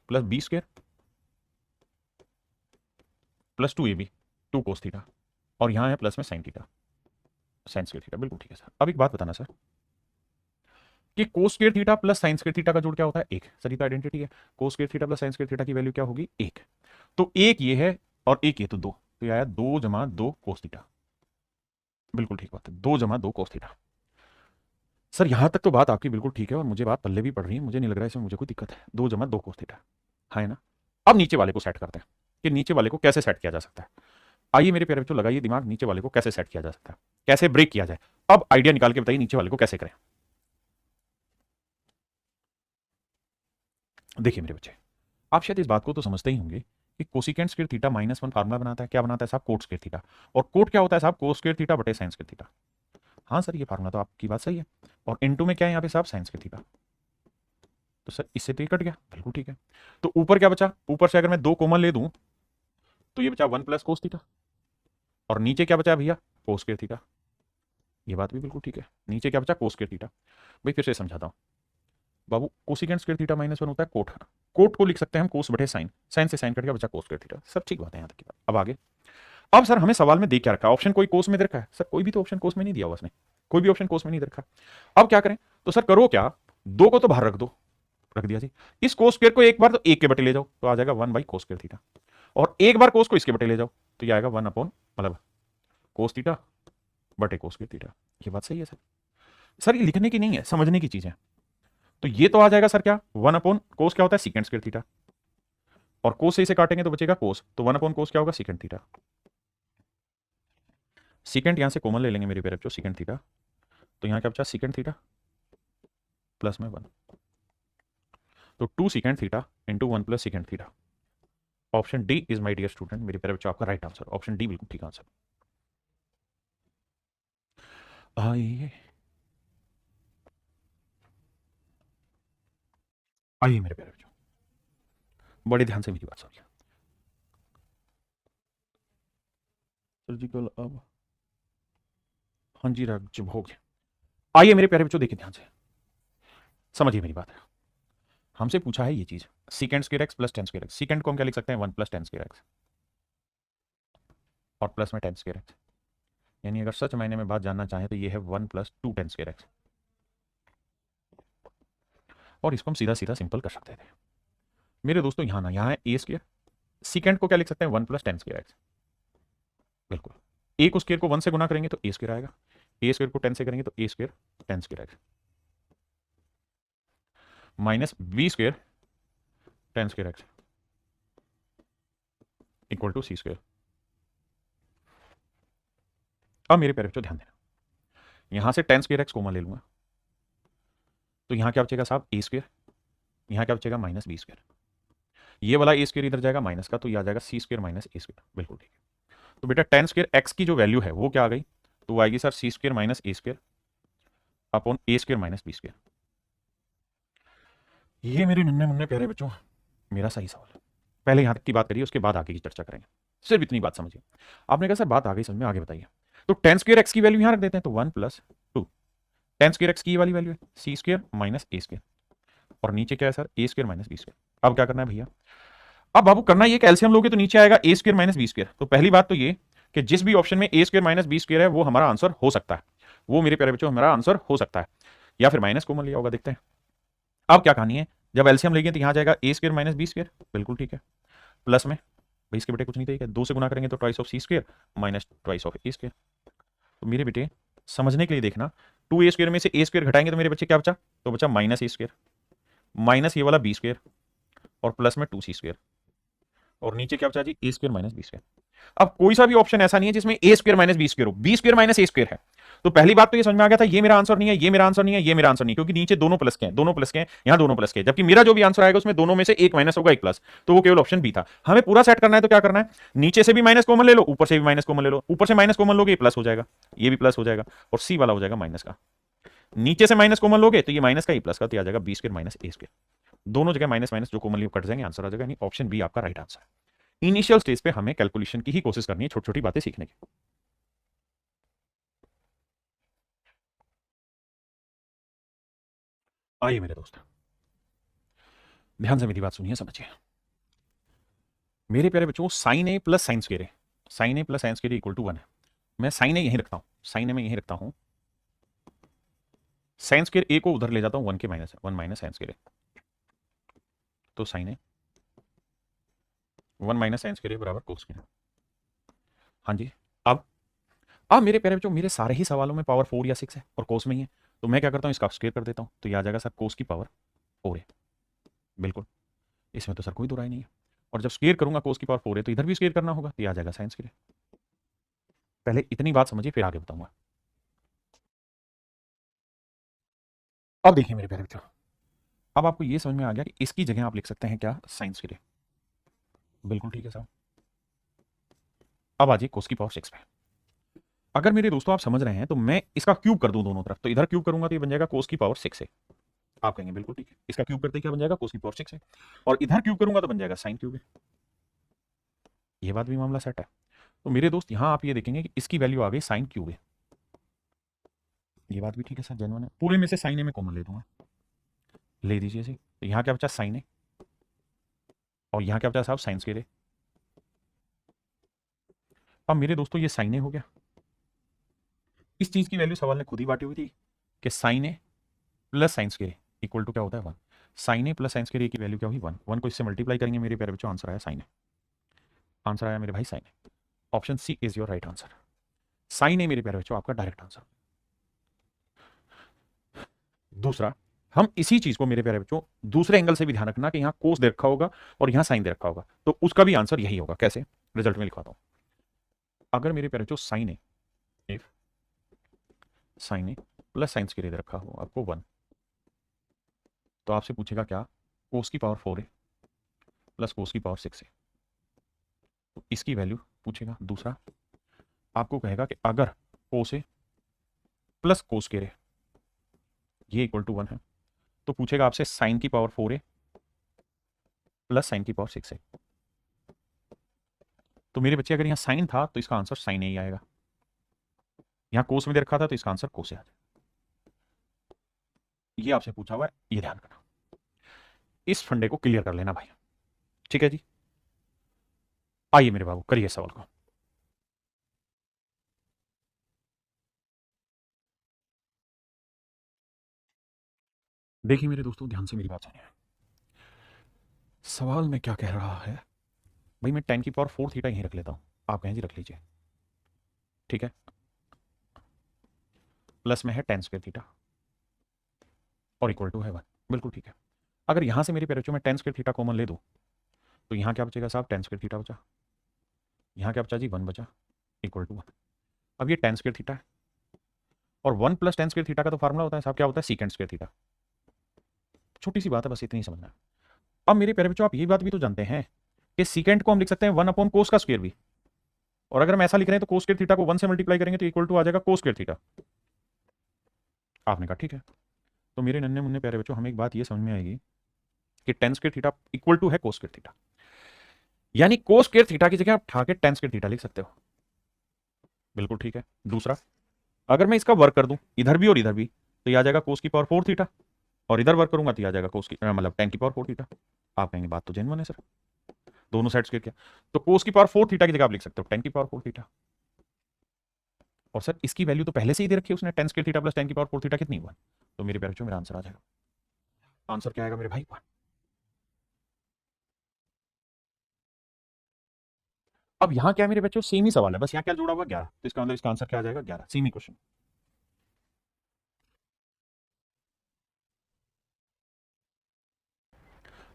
plus B square plus 2ab, 2 cos theta, और यहाँ है प्लस में sine theta, sine square theta. बिल्कुल ठीक है सर। अब एक बात बताना सर कि कोस square theta plus sine square theta का जोड़ क्या होता है, 1। सर ये तो आइडेंटिटी है, कोस square theta plus sine square theta की वैल्यू क्या होगी, 1। तो एक ये है और एक ये, तो 2, तो ये आया 2 जमा 2 कोस थीटा। बिल्कुल ठीक बात है, 2 जमा 2 कोस थीटा। सर यहां तक तो बात आपकी बिल्कुल ठीक है, और मुझे बात पल्ले भी पड़ रही है, मुझे नहीं लग रहा है इसमें मुझे कोई दिक्कत है। 2 जमा 2 कोस थीटा है ना। अब नीचे वाले को सेट करते हैं कि नीचे वाले को कैसे सेट किया जा सकता है। आइए मेरे प्यारे बच्चों, लगाइए दिमाग, नीचे वाले को कैसे सेट किया जा सकता है, कैसे ब्रेक किया जाए। अब आइडिया निकाल के बताइए नीचे वाले को कैसे करें। देखिए मेरे बच्चे, आप शायद इस बात को तो समझते ही होंगे कि कोसिकेंट स्क्वायर थीटा -1 फार्मूला बनाता है। क्या बनाता है साहब, कोट स्क्वायर थीटा। और कोट क्या होता है साहब, कोस स्क्वायर थीटा बटे साइन स्क्वायर थीटा। हाँ सर ये फार्मूला तो आपकी बात सही है। और इनटू में क्या है यहाँ पे साहब, साइन स्क्वायर थीटा। तो सर इससे तो ये कट गया, बिल्कुल ठीक है। तो ऊपर क्या बचा, ऊपर से अगर मैं 2 कॉमन ले दूं तो ये बचा 1 प्लस कोस थीटा। और नीचे क्या बचा भैया, कोस स्क्वायर थीटा। ये बात भी बिल्कुल ठीक है, नीचे क्या बचा, कोस स्क्वायर थीटा। भाई फिर से समझाता हूँ बाबू, कोसिकेंट स्क्वायर थीटा -1 होता है कोट। कोट को लिख सकते हैं हम कोस बटे साइन, साइन से साइन कट गया, बचा कोस स्क्वायर थीटा। सब ठीक बात है यहाँ तक की बात। अब आगे, अब सर हमें सवाल में दे क्या रखा है, ऑप्शन कोई कोस में दे रखा है सर, कोई भी तो ऑप्शन कोस में नहीं दिया हुआ उसने, कोई भी ऑप्शन कोस में नहीं दे रखा। अब क्या करें, तो सर करो क्या, 2 को तो बाहर रख दो, रख दिया जी। इस कोस स्क्वायर को एक बार तो 1 के बटे ले जाओ, तो आ जाएगा 1 बाई कोस स्क्वायर थीटा। और एक बार कोस को इसके बटे ले जाओ, तो ये आएगा 1 अपॉन मतलब कोस थीटा बटे कोस स्क्वायर थीटा। ये बात सही है सर। सर ये लिखने की नहीं है, समझने की चीज है। तो ये तो आ जाएगा सर क्या, 1 अपॉन कोस क्या होता है, सीकेंट स्क्वायर थीटा। और कोस से इसे काटेंगे तो बचेगा कोस, तो 1 अपॉन कोस क्या होगा, सीकेंट थीटा। सीकेंट यहां से कॉमन ले लेंगे मेरे प्यारे बच्चों, सीकेंट थीटा। तो यहां क्या बचा, सीकेंट थीटा प्लस में 1, तो 2 secant theta into 1 plus secant theta. Option D is my dear student, मेरे प्यारे बच्चों आपका राइट आंसर, ऑप्शन डी बिल्कुल ठीक आंसर। आइए आइए मेरे प्यारे बच्चों, बड़े ध्यान से मेरी बात सुनिए। सर्जिकल अब, हाँ जी राजब हो गया। आइए मेरे प्यारे बच्चों, देखिए ध्यान से समझिए मेरी बात। हमसे पूछा है ये चीज, secant square x plus ten square x. Secant को हम क्या लिख सकते हैं, 1 प्लस टेन स्क्वायर एक्स, और प्लस में टेन स्क्वायर एक्स। यानी अगर सच मायने में बात जानना चाहें तो ये है 1 प्लस 2 टेन स्क्वायर एक्स। और इसको हम सीधा सीधा सिंपल कर सकते थे मेरे दोस्तों। यहाँ ना, यहाँ है ए स्क्वायर, सीकेंट को क्या लिख सकते हैं, 1 प्लस टेन स्क्वायर एक्स। बिल्कुल, ए को स्क्वायर को 1 से गुना करेंगे तो ए स्क्वायर आएगा, ए स्क्वायर को 10 से करेंगे तो ए square 10 square X, minus B square 10 square X equal to C square. अब मेरे प्यारे बच्चों ध्यान देना, यहां से 10 स्क्वायर एक्स कॉमन ले लूंगा, तो यहां क्या बचेगा साहब, ए स्क्वायर, यहां क्या बचेगा, माइनस बी स्क्वायर। ये वाला ए स्क्वायर इधर जाएगा माइनस का, तो ये आ जाएगा सी स्क्वायर माइनस ए स्क्वायर। बिल्कुल ठीक है। तो बेटा 10 स्क्वायर एक्स की जो वैल्यू है वो क्या आ गई, तो वो आएगी सर सी स्क्वायर माइनस ए स्क्वायर अपॉन ए स्क्वायर माइनस बी स्क्वायर। ये मेरे नन्हे मुन्ने प्यारे बच्चों मेरा सही सवाल है। पहले यहां तक की बात करिए, उसके बाद आगे की चर्चा करेंगे। सिर्फ इतनी बात समझिए। आपने कहा सर बात आ गई समझ में, आगे बताइए। तो 10 स्क्वायर एक्स की वैल्यू यहां रख देते हैं, तो 1 प्लस 2, 10 स्क्वायर एक्स की वाली वैल्यू है सी स्क्वायर माइनस ए स्क्वायर, और नीचे क्या है सर, ए स्क्वायर माइनस बी स्क्वायर। अब क्या करना है भैया, अब बाबू करना ये कि एलसीएम लोगे तो नीचे आएगा A square minus B square. तो पहली बात तो ये कि जिस भी ऑप्शन में ए स्क्वायर माइनस बी स्क्वायर है वो हमारा आंसर हो सकता है, वो मेरे प्यारे बच्चों हमारा आंसर हो सकता है, या फिर माइनस कॉमन लिया होगा, देखते हैं। अब क्या कहानी है, जब एलसीएम लेंगे तो यहाँ जाएगा ए स्क्र माइनस बी स्क्र, बिल्कुल ठीक है। प्लस में भाई इसके बेटे कुछ नहीं चाहिए, 2 से गुना करेंगे तो twice of C square minus twice of A square. तो मेरे बेटे समझने के लिए देखना, 2a² में से a² घटाएंगे तो मेरे बच्चे क्या बचा, तो बचा माइनस a² माइनस ये वाला b² और प्लस में 2c², और नीचे क्या बचा जी a² माइनस b²। अब कोई सा भी ऑप्शन ऐसा नहीं है जिसमें a² माइनस b² हो, b² माइनस a² है। तो पहली बात तो ये समझ में आ गया था, ये मेरा आंसर नहीं है, ये मेरा आंसर नहीं है, ये मेरा आंसर नहीं, क्योंकि नीचे दोनों प्लस के हैं, दोनों प्लस के हैं, यहां दोनों प्लस के हैं, जबकि मेरा जो भी आंसर आएगा उसमें दोनों में से एक माइनस होगा एक प्लस, तो वो केवल ऑप्शन बी था। हमें पूरा सेट करना है तो क्या करना है, नीचे से भी माइनस कॉमन ले लो, ऊपर से भी माइनस कॉमन ले लो, ऊपर से माइनस कॉमन लोगे ये प्लस हो जाएगा, ये भी प्लस हो जाएगा, और सी वाला हो जाएगा माइनस का। नीचे से माइनस कॉमन लोगे तो ये माइनस का, ये प्लस का, तो आ जाएगा b² माइनस a²। दोनों जगह माइनस माइनस जो कॉमन लियो कट जाएंगे, आंसर आ जाएगा, यानी ऑप्शन बी आपका राइट आंसर है। इनिशियल स्टेज पे हमें कैलकुलेशन की ही कोशिश करनी है, छोटी छोटी बातें सीखने की। आइए मेरे दोस्त, ध्यान से मेरी बात सुनिए, समझिए। मेरे प्यारे बच्चों, sine A plus sine square, sine A plus sine square equal to 1 है। मैं साइन ए यहीं रखता हूं, साइन ए में यहीं रखता हूं, साइन स्क्वायर ए को उधर ले जाता हूं, 1 के माइनस, 1 माइनस साइन स्क्वायर, तो साइन ए 1 माइनस साइन स्क्वायर बराबर कोस स्क्वायर। हाँ जी। अब मेरे प्यारे बच्चों, मेरे सारे ही सवालों में पावर 4 या 6 है और कोस में ही है, तो मैं क्या करता हूं, इसका स्क्वायर कर देता हूं, तो ये आ जाएगा सर कोस की पावर 4 है, बिल्कुल, इसमें तो सर कोई दो राय नहीं है। और जब स्क्वायर करूंगा कोस की पावर 4 है तो इधर भी स्क्वायर करना होगा, तो ये आ जाएगा साइन स्क्वायर। पहले इतनी बात समझिए फिर आगे बताऊंगा। अब देखिए मेरे प्यारे बच्चों, अब आपको ये समझ में आ गया कि इसकी जगह आप लिख सकते हैं क्या, साइन स्क्वायर, बिल्कुल ठीक है साहब। अब आ जाइए कोस की पावर 6 पे। अगर मेरे दोस्तों आप समझ रहे हैं तो मैं इसका क्यूब कर दूं दोनों तरफ, तो इधर क्यूब करूंगा तो ये बन जाएगा कोस की पावर 6 है। आप कहेंगे बिल्कुल ठीक है, इसका क्यूब करते क्या बन जाएगा, कोस की पावर 6 है, और इधर क्यूब करूंगा तो बन जाएगा साइन क्यूब है। ये बात भी मामला सेट है। तो मेरे दोस्त यहां आप ये देखेंगे कि इसकी वैल्यू आ गई साइन क्यूब है, ये बात भी ठीक है सर, जेन्युइन है। पूरे में से साइन ए में कॉमन ले दूंगा, ले दीजिए जी, तो यहां क्या बचा साइन ए, और यहां क्या बचा साहब साइन स्क्वायर। अब मेरे दोस्तों ये साइन ए हो गया, इस चीज की वैल्यू सवाल ने खुद ही बांटी हुई थी कि sine A plus sine square equal to क्या होता है 1। Sine A plus sine square की वैल्यू क्या हुई 1, 1 को इससे मल्टीप्लाई करेंगे मेरे प्यारे बच्चों, आंसर आया साइन ए, आंसर आया मेरे भाई sine A. Option C is your right answer, sine A मेरे प्यारे बच्चों आपका डायरेक्ट आंसर। दूसरा, हम इसी चीज को मेरे प्यारे बच्चों दूसरे एंगल से भी ध्यान रखना कि यहाँ कोस दे रखा होगा और यहाँ साइन दे रखा होगा, तो उसका भी आंसर यही होगा। कैसे, रिजल्ट में लिखवाता हूं। अगर मेरे प्यारे बच्चों sine A, if sine A plus sine square दे रखा हो आपको 1, तो आपसे पूछेगा क्या, कोस की पावर 4 है प्लस कोस की पावर 6 है, तो इसकी वैल्यू पूछेगा। दूसरा आपको कहेगा कि अगर कोस ए प्लस कोस स्क्वायर है ये इक्वल टू 1 है, तो पूछेगा आपसे साइन की पावर 4 है प्लस साइन की पावर 6 है। तो मेरे बच्चे अगर यहाँ साइन था तो इसका आंसर साइन ही आएगा, यहाँ कोस में दे रखा था तो इसका आंसर कोस आ जाएगा। ये आपसे पूछा हुआ है, ये ध्यान रखना, इस फंडे को क्लियर कर लेना भाई, ठीक है जी। आइए मेरे बाबू करिए सवाल को। देखिए मेरे दोस्तों, ध्यान से मेरी बात सुनिए, सवाल में क्या कह रहा है भाई, मैं 10 की पावर 4 थीटा यहीं रख लेता हूं, आप कहें जी रख लीजिए, ठीक है। प्लस में है 10 स्क्वायर थीटा और इक्वल टू है 1, बिल्कुल ठीक है। अगर यहां से मेरे पेरेचो में 10 स्क्वायर थीटा कॉमन ले दूं तो यहां क्या बचेगा साहब, 10 स्क्वायर थीटा बचा, यहां क्या बचा जी 1 बचा, इक्वल टू 1। अब ये 10 स्क्वायर थीटा है और 1 प्लस 10 स्क्वायर थीटा का तो फार्मूला होता है साहब, क्या होता है, सीकेंड स्क्वायर थीटा। छोटी सी बात है, बस इतनी समझना है। अब मेरे प्यारे बच्चों आप ये बात भी तो जानते हैं कि सीकेंड को हम लिख सकते हैं 1 अपॉन कोस का स्क्वायर भी, और अगर हम ऐसा लिख रहे हैं तो कोस स्क्वायर थीटा को 1 से मल्टीप्लाई करेंगे तो इक्वल टू आ जाएगा कोस स्क्वायर थीटा। आपने कहा ठीक है। तो मेरे नन्हे मुन्ने प्यारे बच्चों हमें एक बात ये समझ में आएगी कि 10 स्क्वायर थीटा इक्वल टू है कोस स्क्वायर थीटा, यानी कोस स्क्वायर थीटा की जगह आप उठा के 10 स्क्वायर थीटा लिख सकते हो, बिल्कुल ठीक है। दूसरा, अगर मैं इसका वर्क कर दूं इधर भी और इधर भी तो ये आ जाएगा कोस की पावर 4 थीटा, और इधर वर्क करूंगा तो ये आ जाएगा कोस की मतलब 10 की पावर 4 थीटा। आप कहेंगे बात तो जेन्युइन है सर, दोनों साइड स्क्वायर किया, तो कोस की पावर 4 थीटा की जगह आप लिख सकते हो 10 की पावर 4 थीटा। और सर इसकी वैल्यू तो पहले से ही दे रखी है उसने, 10 स्क्वायर थीटा प्लस 10 की पावर 4 थीटा कितनी हुआ, तो मेरे प्यारे बच्चों मेरा आंसर आ जाएगा। आंसर क्या आएगा मेरे भाई, 1। अब यहाँ क्या है मेरे बच्चों, सेम ही सवाल है, बस यहाँ क्या जोड़ा हुआ 11, तो इसका मतलब इसका आंसर क्या आ जाएगा 11, सेम ही क्वेश्चन।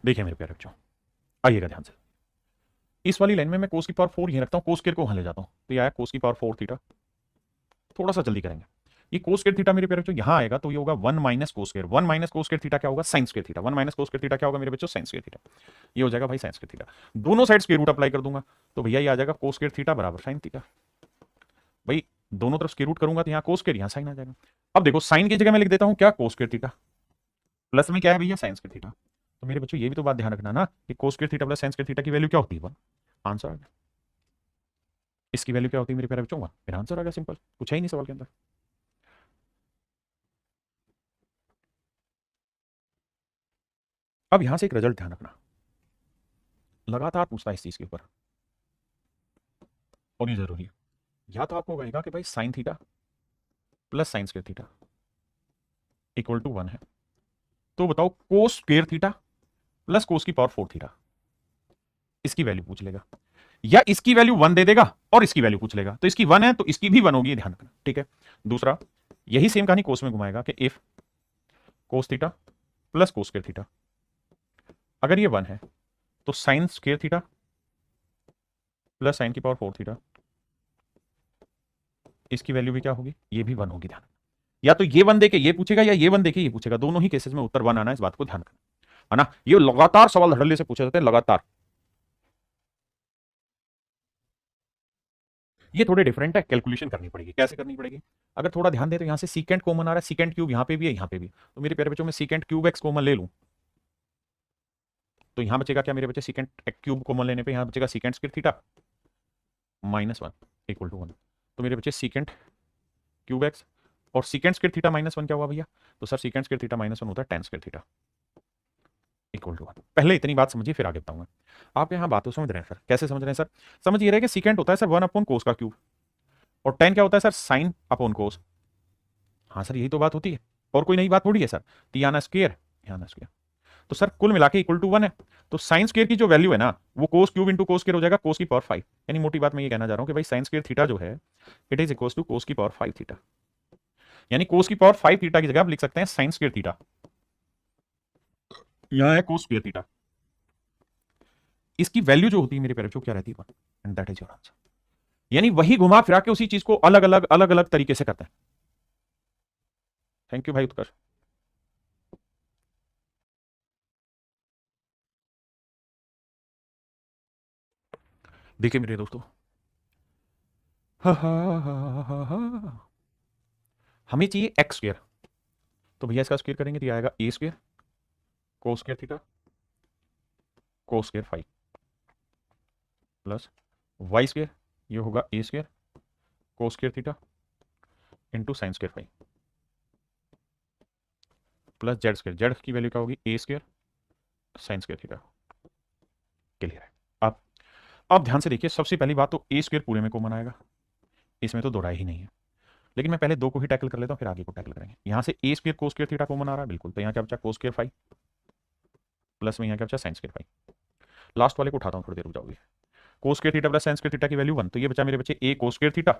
देखिए मेरे प्यारे बच्चों, आइएगा ध्यान से, इस वाली लाइन में मैं कोस की पावर 4 यहीं रखता हूँ, कोस स्क्वायर को वहां ले जाता हूँ, तो ये आया कोस की पावर 4 थीटा। थोड़ा सा जल्दी करेंगे, ये कोस स्क्वायर थीटा मेरे प्यारे बच्चों यहाँ आएगा तो ये होगा 1 minus cos square, 1 minus cos square theta क्या होगा, sign square theta, 1 minus cos square theta क्या होगा मेरे बच्चों, साइन स्क्वायर थीटा। ये हो जाएगा भाई साइन स्क्वायर थीटा, दोनों साइड स्क्वायर रूट अप्लाई कर दूंगा, तो भैया ये आ जाएगा कोस स्क्वायर थीटा बराबर साइन थीटा। भाई दोनों तरफ स्क्वायर रूट करूंगा तो यहाँ कोस स्क्वायर, यहाँ साइन आ जाएगा। अब देखो साइन की जगह मैं लिख देता हूँ क्या, कोस स्क्वायर थीटा, प्लस में क्या है भैया, साइन स्क्वायर थीटा। तो मेरे बच्चों ये भी तो बात ध्यान रखना ना कि कोस square theta plus sine square theta की वैल्यू क्या होती है, 1। आंसर आ गया। इसकी वैल्यू क्या होती है मेरे प्यारे बच्चों, 1। मेरा आंसर आ गया, सिंपल, कुछ है ही नहीं सवाल के अंदर। अब यहां से एक रिजल्ट ध्यान रखना, लगातार पूछता है इस चीज के ऊपर, और ये जरूरी है। या तो आपको कहेगा कि भाई sine theta plus sine square theta equal to 1 है, तो बताओ cos square theta plus cos की पावर 4 थीटा, इसकी वैल्यू पूछ लेगा, या इसकी वैल्यू 1 दे देगा और इसकी वैल्यू पूछ लेगा, तो इसकी 1 है तो इसकी भी 1 होगी, ध्यान रखना, ठीक है। दूसरा, यही सेम कहानी कोस में घुमाएगा कि if cos theta plus cos square theta, अगर ये 1 है तो sign square theta plus sign की पावर 4 थीटा, इसकी वैल्यू भी क्या होगी, ये भी 1 होगी, ध्यान। या तो ये 1 देके ये पूछेगा या ये 1 देके ये पूछेगा, दोनों ही केसेस में उत्तर 1 आना है, इस बात को ध्यान रखना, है ना। ये लगातार सवाल धड़ल्ले से पूछे जाते हैं, लगातार। ये थोड़े डिफरेंट है, कैलकुलेशन करनी पड़ेगी, कैसे करनी पड़ेगी, अगर थोड़ा ध्यान दे तो यहां से सीकेंट कॉमन आ रहा है, सीकेंट क्यूब यहां पे भी है यहां पे भी, तो मेरे प्यारे बच्चों में सीकेंट क्यूब एक्स कॉमन ले लूं, तो यहां बचेगा क्या मेरे बच्चे, सीकेंट क्यूब कॉमन लेने पे यहां बचेगा secant square theta -1 equal to 1, तो मेरे बच्चे सीकेंट क्यूब एक्स और सीकेंट स्क्वायर थीटा -1 क्या हुआ भैया, तो सर सीकेंट स्क्वायर थीटा -1 होता है tan square theta equal to 1। पहले इतनी बात समझिए फिर आगे बताऊंगा। आप यहाँ बात तो समझ रहे हैं सर, कैसे समझ रहे हैं सर, समझ ये रहे कि सीकेंट होता है सर 1 अपॉन कोस का क्यूब, और टेन क्या होता है सर, साइन अपॉन कोस। हाँ सर यही तो बात होती है, और कोई नई बात थोड़ी है सर, टी आना स्क्वायर आना स्क्वायर, तो सर कुल मिला के इक्वल टू 1 है, तो साइन स्क्वायर की जो वैल्यू है ना वो cos cube into cos square हो जाएगा, कोस की पावर 5। यानी मोटी बात मैं ये कहना चाह रहा हूं कि भाई साइन स्क्वायर थीटा जो है इट इज इक्वल टू कोस की पावर 5 थीटा, यानी कोस की पावर 5 थीटा की जगह आप लिख सकते हैं साइन स्क्वायर थीटा, यहां है कोस स्क्वायर थीटा, इसकी वैल्यू जो होती है मेरे प्यारे बच्चों क्या रहती है, and that is your answer. यानी वही घुमा फिरा के उसी चीज को अलग अलग तरीके से करते हैं। थैंक यू भाई उत्कर्ष। देखिए मेरे दोस्तों, हमें चाहिए एक्स स्क्वायर, तो भैया इसका स्क्वायर करेंगे तो ये आएगा A square cos square theta cos square 5 प्लस वाई स्क्वायर, ये होगा A square cos square theta into sine square 5 plus Z square, Z की वैल्यू क्या होगी, A square sine square theta. Clear है। अब ध्यान से देखिए, सबसे पहली बात तो ए स्क्वायर पूरे में कॉमन आएगा, इसमें तो दो राय ही नहीं है, लेकिन मैं पहले दो को ही टैकल कर लेता हूं फिर आगे को टैकल करेंगे। यहां से A square cos square theta common आ रहा है बिल्कुल, तो यहां क्या बचा, कोस स्क्वायर 5 प्लस में यहां क्या बचा, साइन स्क्वायर 5। लास्ट वाले को उठाता हूं, थोड़ी देर रुक जाओगे, कोस square theta plus sine square theta की वैल्यू 1, तो ये बचा मेरे बच्चे ए कोस स्क्वायर थीटा,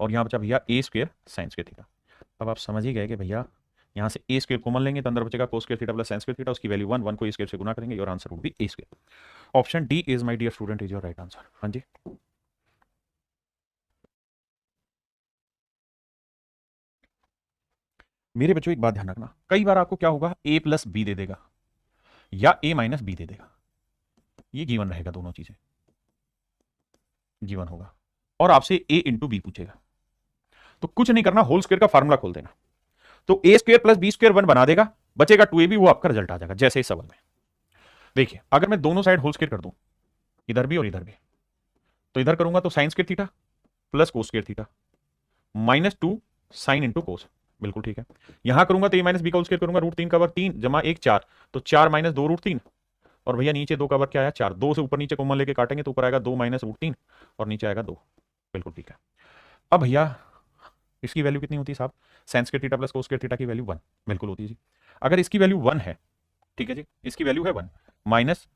और यहां बचा भैया ए स्क्वायर साइन स्क्वायर थीटा। अब आप समझ ही गए कि भैया यहां से ए स्क्वायर कॉमन लेंगे तो अंदर बचेगा cos square theta plus sine square theta, उसकी वैल्यू 1, 1 को ए स्क्वायर से गुना करेंगे, और answer would be A square. Option D is my dear student is your right answer. हाँ जी, मेरे बच्चों एक बात ध्यान रखना, कई बार आपको क्या होगा, ए प्लस बी दे देगा या ए माइनस बी दे देगा, ये गिवन रहेगा, दोनों चीजें गिवन होगा, और आपसे ए इंटू बी पूछेगा, तो कुछ नहीं करना, होल स्क्वायर का फार्मूला खोल देना, तो ए स्क्वायर प्लस बी स्क्वायर 1 बना देगा, बचेगा 2ab, वो आपका रिजल्ट आ जाएगा, जैसे इस सवाल में। देखिए अगर मैं दोनों साइड होल स्क्वायर कर दूं, इधर भी और इधर भी, तो इधर करूंगा तो sign square theta plus cos square theta -2 sine into cos, बिल्कुल ठीक है। यहां करूंगा तो ए माइनस बी का होल स्क्वायर करूंगा, रूट 3 का वर्ग 3 जमा 1 4, तो 4 माइनस 2 रूट 3, और भैया नीचे 2 का वर्ग क्या आया 4, 2 से ऊपर नीचे कॉमन लेके काटेंगे तो ऊपर आएगा 2 माइनस रूट 3 और नीचे आएगा 2, बिल्कुल ठीक है। अब भैया इसकी वैल्यू कितनी होती है साहब, sign square theta plus cos square theta की वैल्यू 1 बिल्कुल होती है जी। अगर इसकी वैल्यू 1 है, ठीक है जी, इसकी वैल्यू है 1 माइनस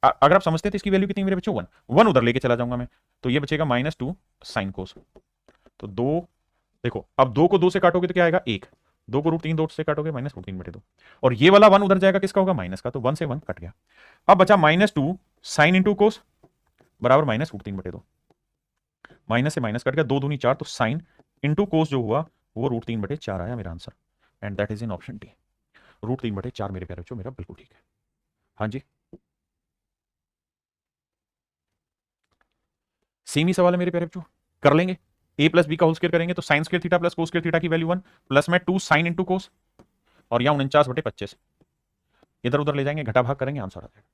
अगर आप समझते हैं तो इसकी वैल्यू कितनी मेरे बच्चों 1, 1 उधर लेके चला जाऊंगा मैं, तो ये बचेगा -2 साइन कोस। तो 2, देखो अब 2 को 2 से काटोगे तो क्या आएगा 1, 2 को √3 से काटोगे -√3/2, और ये वाला 1 उधर जाएगा, किसका होगा माइनस का, तो 1 से 1 कट गया। अब बचा -2 साइन इंटू कोस बराबर -√3/2, माइनस से माइनस कट गया, 2 दूनी 4, तो साइन इंटू कोस जो हुआ वो √3/4 आया मेरा answer, and that is in option D. √3/4 मेरे प्यारे बच्चों मेरा बिल्कुल ठीक है। हाँ जी, सेम ही सवाल है मेरे प्यारे बच्चों, कर लेंगे। a प्लस बी का होल स्क्वायर करेंगे तो sign square theta plus cos square theta की वैल्यू 1, प्लस में 2 साइन इंटू कोस, और यहाँ 49/25 इधर उधर ले जाएंगे, घटा भाग करेंगे, आंसर आ जाएगा।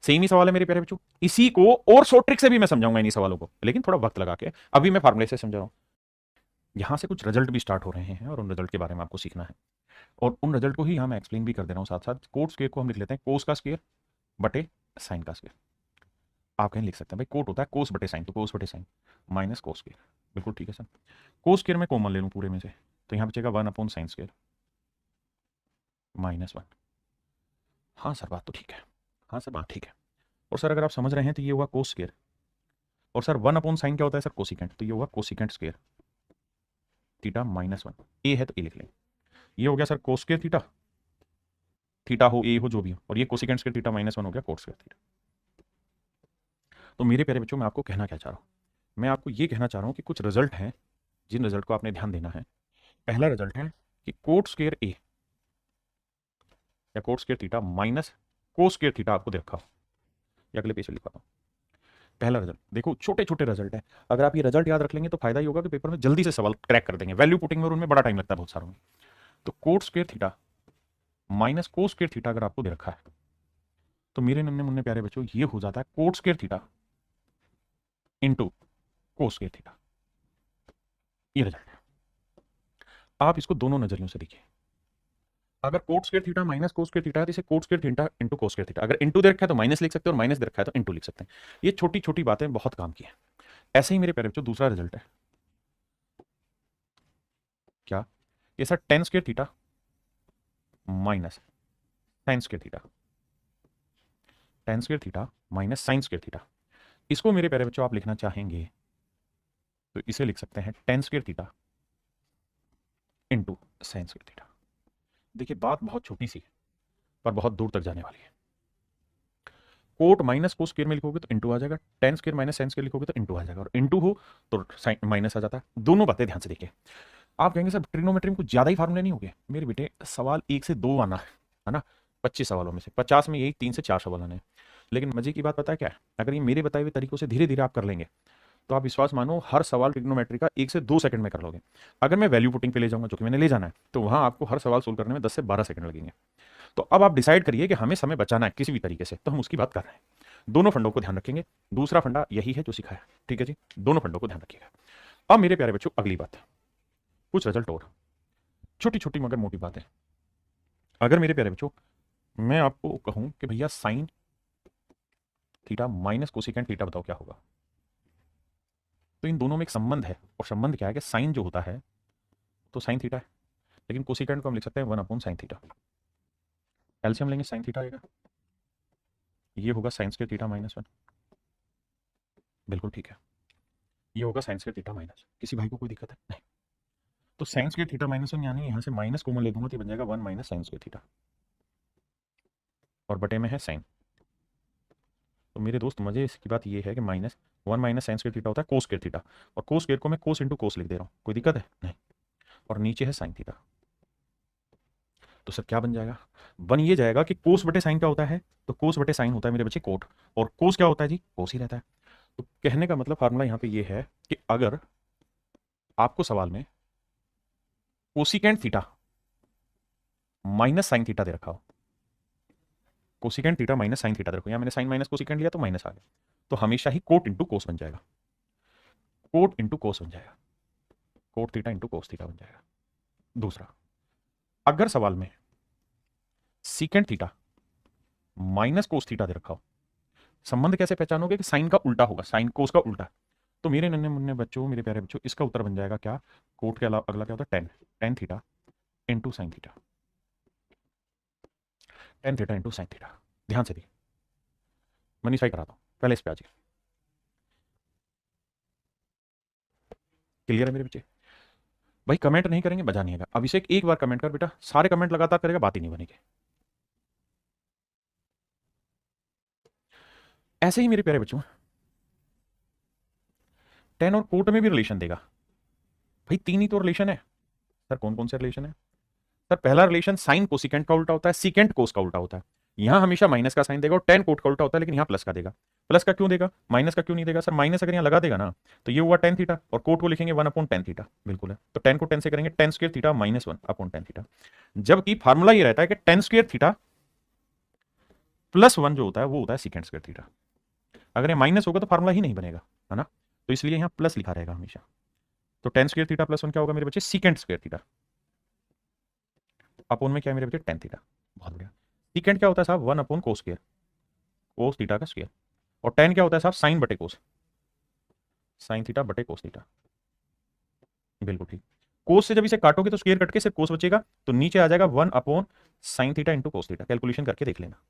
सेम ही सवाल है मेरे प्यारे बच्चों, इसी को और शॉर्ट ट्रिक से भी मैं समझाऊंगा इन्हीं सवालों को, लेकिन थोड़ा वक्त लगा के, अभी मैं फार्मूले से समझा रहा हूं। यहां से कुछ रिजल्ट भी स्टार्ट हो रहे हैं और उन रिजल्ट के बारे में आपको सीखना है, और उन रिजल्ट को ही हम एक्सप्लेन भी कर दे रहा हूं साथ साथ। कोट स्क्वायर को हम लिख लेते हैं कोस का स्क्वायर बटे साइन का स्क्वायर। आप कहीं लिख सकते हैं भाई कोट होता है कोस बटे साइन, तो कोस बटे साइन माइनस कोस स्क्वायर, बिल्कुल ठीक है सर। कोस स्क्वायर में कॉमन ले लूँ पूरे में से, तो यहाँ बचेगा 1/sin स्क्वायर -1। हाँ सर बात तो ठीक है, हाँ सर बात ठीक है। और सर अगर आप समझ रहे हैं तो ये होगा कोस स्क्वायर, और सर 1/sin क्या होता है सर कोसिकेंट, तो ये होगा कोसिकेंट स्क्वायर थीटा -1। ए है तो ए लिख लें, ये हो गया सर कोस स्क्वायर थीटा, थीटा हो ए हो जो भी हो, और ये कोसिकेंट स्क्वायर थीटा -1 हो गया कोट स्क्वायर थीटा। तो मेरे प्यारे बच्चों मैं आपको कहना क्या चाह रहा हूँ, मैं आपको ये कहना चाह रहा हूँ कि कुछ रिजल्ट हैं जिन रिजल्ट को आपने ध्यान देना है। पहला रिजल्ट है कि कोट स्क्वायर ए या कोट स्क्वायर थीटा माइनस कोस स्क्वायर थीटा आपको दे रखा हो, या अगले पेज पे लिखा हूँ। पहला रिजल्ट देखो, छोटे छोटे रिजल्ट है, अगर आप ये रिजल्ट याद रख लेंगे तो फायदा ही होगा कि पेपर में जल्दी से सवाल क्रैक कर देंगे। वैल्यू पुटिंग में और उनमें बड़ा टाइम लगता है बहुत सारों में। तो कोट स्क्वायर थीटा माइनस कोस स्क्वायर थीटा अगर आपको दे रखा है, तो मेरे नन्हे मुन्ने प्यारे बच्चों ये हो जाता है coat square theta into cos square theta. ये रिजल्ट है, आप इसको दोनों नजरियों से देखिए। अगर कोट स्क्वायर थीटा माइनस कोस स्क्वायर थीटा है तो इसे coat square theta into cos square theta, अगर इंटू दे रखा है तो माइनस लिख सकते हैं, और माइनस दे रखा है तो इंटू लिख सकते हैं। ये छोटी छोटी बातें बहुत काम की है। ऐसे ही मेरे प्यारे बच्चों दूसरा रिजल्ट है क्या, ये sir ten square theta minus sign square theta, ten square theta minus sign square theta. इसको मेरे प्यारे बच्चों आप लिखना चाहेंगे तो इसे लिख सकते हैं ten square theta into sine square theta. देखिए बात बहुत छोटी सी है पर बहुत दूर तक जाने वाली है। कोट माइनस को स्क्वायर में लिखोगे तो इंटू आ जाएगा, ten square minus sine square लिखोगे तो इंटू आ जाएगा, और इंटू हो तो साइन माइनस आ जाता है। दोनों बातें ध्यान से देखिए। आप कहेंगे सर ट्रिग्नोमेट्री में कुछ ज्यादा ही फार्मूले नहीं हो गए, मेरे बेटे सवाल 1 से 2 आना है ना, 25 सवालों में से 50 में यही 3 से 4 सवाल आने हैं। लेकिन मजे की बात पता है क्या है, अगर ये मेरे बताए हुए तरीकों से धीरे धीरे आप कर लेंगे तो आप विश्वास मानो हर सवाल ट्रिग्नोमेट्री का 1 से 2 सेकंड में कर लोगे। अगर मैं वैल्यू पुटिंग पे ले जाऊंगा जो कि मैंने ले जाना है, तो वहां आपको हर सवाल सोल्व करने में 10 से 12 सेकंड लगेंगे। तो अब आप डिसाइड करिए कि हमें समय बचाना है किसी भी तरीके से, तो हम उसकी बात कर रहे हैं। दोनों फंडों को ध्यान रखेंगे, दूसरा फंडा यही है जो सिखाया, ठीक है जी, दोनों फंडों को ध्यान रखिएगा। अब मेरे प्यारे बच्चों अगली बात, कुछ रिजल्ट और छोटी छोटी मगर मोटी बातें। अगर मेरे प्यारे बच्चों मैं आपको कहूं कि भैया sign theta minus cosecant theta बताओ क्या होगा, तो इन दोनों में एक संबंध है, और संबंध क्या है कि साइन जो होता है तो साइन थीटा है, लेकिन कोसिकेंट को हम लिख सकते हैं 1/sin थीटा। एलसीएम लेंगे साइन थीटा आएगा, ये होगा साइन स्क्वायर थीटा -1, बिल्कुल ठीक है। ये होगा साइन स्क्वायर थीटा माइनस, किसी भाई को कोई दिक्कत है नहीं। तो साइन स्क्वायर थीटा -1 यानी यहाँ से माइनस कॉमन ले दूंगा तो बन जाएगा 1 - साइन स्क्वायर थीटा, और बटे में है साइन। तो मेरे दोस्त मजे इसकी बात ये है कि -1 - साइन स्क्वायर थीटा होता है कोस स्क्वायर थीटा, और कोस स्क्वायर को मैं कोस इंटू कोस लिख दे रहा हूँ, कोई दिक्कत है नहीं। और नीचे है साइन थीटा, तो सर क्या बन जाएगा, बन ये जाएगा कि कोस बटे साइन क्या होता है, तो कोस बटे साइन होता है मेरे बच्चे कोट, और कोस क्या होता है जी, कोस ही रहता है। तो कहने का मतलब फार्मूला यहाँ पे ये है कि अगर आपको सवाल में cosecant theta minus sine theta दे रखा हो, cosecant theta minus sine theta दे रखो, यहाँ मैंने साइन माइनस कोसिकेंट लिया तो माइनस आ गया, तो हमेशा ही कोट इंटू कोस बन जाएगा, कोट इंटू कोस बन जाएगा, cot theta into cos theta बन जाएगा। दूसरा, अगर सवाल में secant theta minus cos theta दे रखा हो, संबंध कैसे पहचानोगे कि साइन का उल्टा होगा, साइन कोस का उल्टा, तो मेरे नन्हे मुन्ने बच्चों मेरे प्यारे बच्चों इसका उत्तर बन जाएगा क्या, कोट के अलावा अगला क्या होता है ten, tan theta into sine theta, tan theta into sine theta. ध्यान से देखिए, मनीषाई कराता हूँ, पहले इस पे आ जाइए। क्लियर है मेरे बच्चे? भाई कमेंट नहीं करेंगे मजा नहीं आएगा। अभिषेक एक बार कमेंट कर बेटा, सारे कमेंट लगातार करेगा बात ही नहीं बनेगी। ऐसे ही मेरे प्यारे बच्चों, टेन और कोट में भी रिलेशन देगा। भाई तीन ही तो रिलेशन है सर। कौन कौन से रिलेशन है सर? पहला रिलेशन साइन कोसिकेंट का उल्टा होता है, सीकेंट कोस का उल्टा होता है। यहां हमेशा माइनस का साइन देगा और टेन कोट का उल्टा होता है, लेकिन यहां प्लस का देगा। प्लस का क्यों देगा, माइनस का क्यों नहीं देगा सर? माइनस अगर यहां लगा देगा ना तो ये हुआ टेन थीटा, और कोट को लिखेंगे 1/10 थीटा। बिल्कुल है, तो टेन को टेन से करेंगे ten square theta minus 1/10 theta. जबकि फार्मूला ये रहता है कि टेन स्क्वायर थीटा प्लस 1 जो होता है वो होता है सीकेंट स्क्वायर थीटा। अगर ये माइनस होगा तो फार्मूला ही नहीं बनेगा, है ना? तो इसलिए यहां प्लस लिखा रहेगा हमेशा। तो टेन स्क्वायर थीटा प्लस 1 क्या होगा मेरे बच्चे? Secant square theta. अपोन में क्या है मेरे बच्चे? Tan theta. बहुत बढ़िया। सीकेंट क्या होता है साहब? 1/कोस स्क्वायर, कोस थीटा का स्क्वायर। और टेन क्या होता है साहब? साइन बटे कोस, साइन थीटा बटे कोस थीटा। बिल्कुल ठीक। कोस से जब इसे काटोगे तो स्क्वायर कट के सिर्फ कोस बचेगा, तो नीचे आ जाएगा sine theta into cos theta. Calculation करके देख लेना।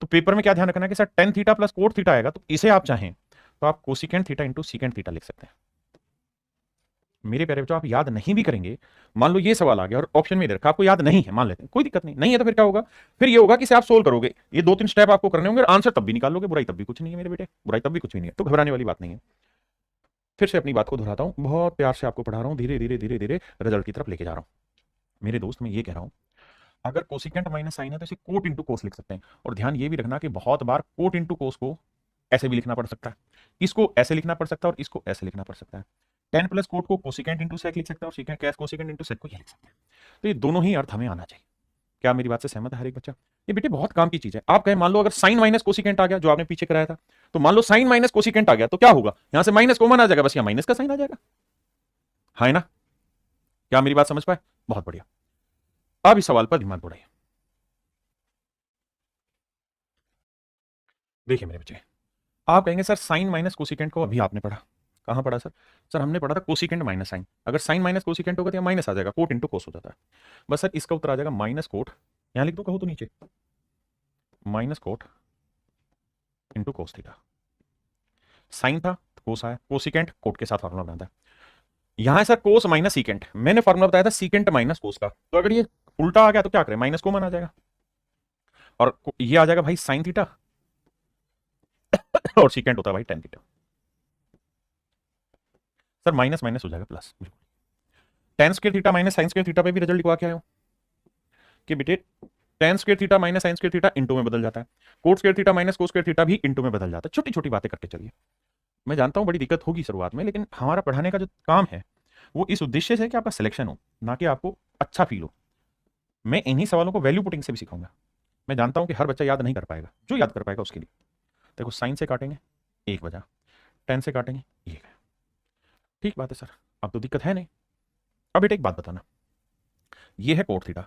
तो पेपर में क्या ध्यान रखना है कि sir ten theta plus cot theta आएगा, तो इसे आप चाहें तो आप cosecant theta into secant theta लिख सकते हैं। मेरे प्यारे बच्चों, आप याद नहीं भी करेंगे, मान लो ये सवाल आ गया और ऑप्शन में दे रखा, आपको याद नहीं है, मान लेते हैं, कोई दिक्कत नहीं, नहीं है तो फिर क्या होगा? फिर ये होगा कि इसे आप सोल्व करोगे, ये 2-3 स्टेप आपको करने होंगे और आंसर तब भी निकाल लोगे। बुराई तब भी कुछ नहीं है मेरे बेटे, बुराई तब भी कुछ भी नहीं है, तो घबराने वाली बात नहीं है। फिर से अपनी बात को दोहराता हूं, बहुत प्यार से आपको पढ़ा रहा हूं, धीरे धीरे धीरे धीरे रिजल्ट की तरफ लेके जा रहा हूं। मेरे दोस्त, मैं ये कह रहा हूं, अगर कोसिकेंट माइनस साइन है तो इसे कोट इंटू कोस लिख सकते हैं। और ध्यान ये भी रखना कि बहुत बार कोट इंटू कोस को ऐसे भी लिखना पड़ सकता है, इसको ऐसे लिखना पड़ सकता है और इसको ऐसे लिखना पड़ सकता है। टेन प्लस कोट को कोसिकेंट इंटू सेक लिख सकते हैं और सीकेंट कैस कोसिकेंट इंटू सेक को ये लिख सकते हैं। तो ये दोनों ही अर्थ हमें आना चाहिए। क्या मेरी बात से सहमत है हर एक बच्चा? ये बेटे बहुत काम की चीज है। आप कहें मान लो अगर साइन माइनस कोसिकेंट आ गया, जो आपने पीछे कराया था, तो मान लो साइन माइनस कोसिकेंट आ गया तो क्या होगा? यहां से माइनस कॉमन आ जाएगा, बस यहां माइनस का साइन आ जाएगा, है ना? क्या मेरी बात समझ पाए? बहुत बढ़िया। अब इस सवाल पर दिमाग बढ़ाइए। देखिए मेरे बच्चे, आप कहेंगे सर साइन माइनस कोसिकेंट को अभी आपने पढ़ा, कहां पढ़ा सर? सर हमने पढ़ा था कोसिकेंट माइनस साइन। अगर साइन माइनस कोसिकेंट होगा तो यहाँ माइनस आ जाएगा, कोट इंटू कोस हो जाता है। बस सर इसका उत्तर आ जाएगा माइनस कोट, यहां लिख दो कहो तो नीचे, minus cot into cos theta. Sine था तो कोस आया, कोसिकेंट कोट के साथ फार्मूला बनाता है। यहां है सर कोस माइनस सीकेंट, मैंने फार्मूला बताया था सीकेंट माइनस कोस का, तो अगर ये उल्टा आ गया तो क्या करें? माइनस कॉमन आ जाएगा और ये आ जाएगा भाई साइन थीटा और सीकेंट होता है भाई tan theta. Sir minus minus हो जाएगा plus. Ten square theta minus sign square theta पे भी रिजल्ट लिखवा के आया हूं कि बेटे ten square theta minus sign square theta into में बदल जाता है, कोट स्क्वायर थीटा माइनस कोस स्क्वायर थीटा भी इंटू में बदल जाता है। छोटी छोटी बातें करके चलिए। मैं जानता हूं बड़ी दिक्कत होगी शुरुआत में, लेकिन हमारा पढ़ाने का जो काम है वो इस उद्देश्य से कि आपका सिलेक्शन हो, ना कि आपको अच्छा फील हो। मैं इन्हीं सवालों को वैल्यू पुटिंग से भी सिखाऊंगा। मैं जानता हूं कि हर बच्चा याद नहीं कर पाएगा, जो याद कर पाएगा उसके लिए। देखो साइन से काटेंगे 1 बजा, टेन से काटेंगे 1 है। ठीक बात है सर, अब तो दिक्कत है नहीं। अब बेटा एक बात बताना, ये है कोट थीटा,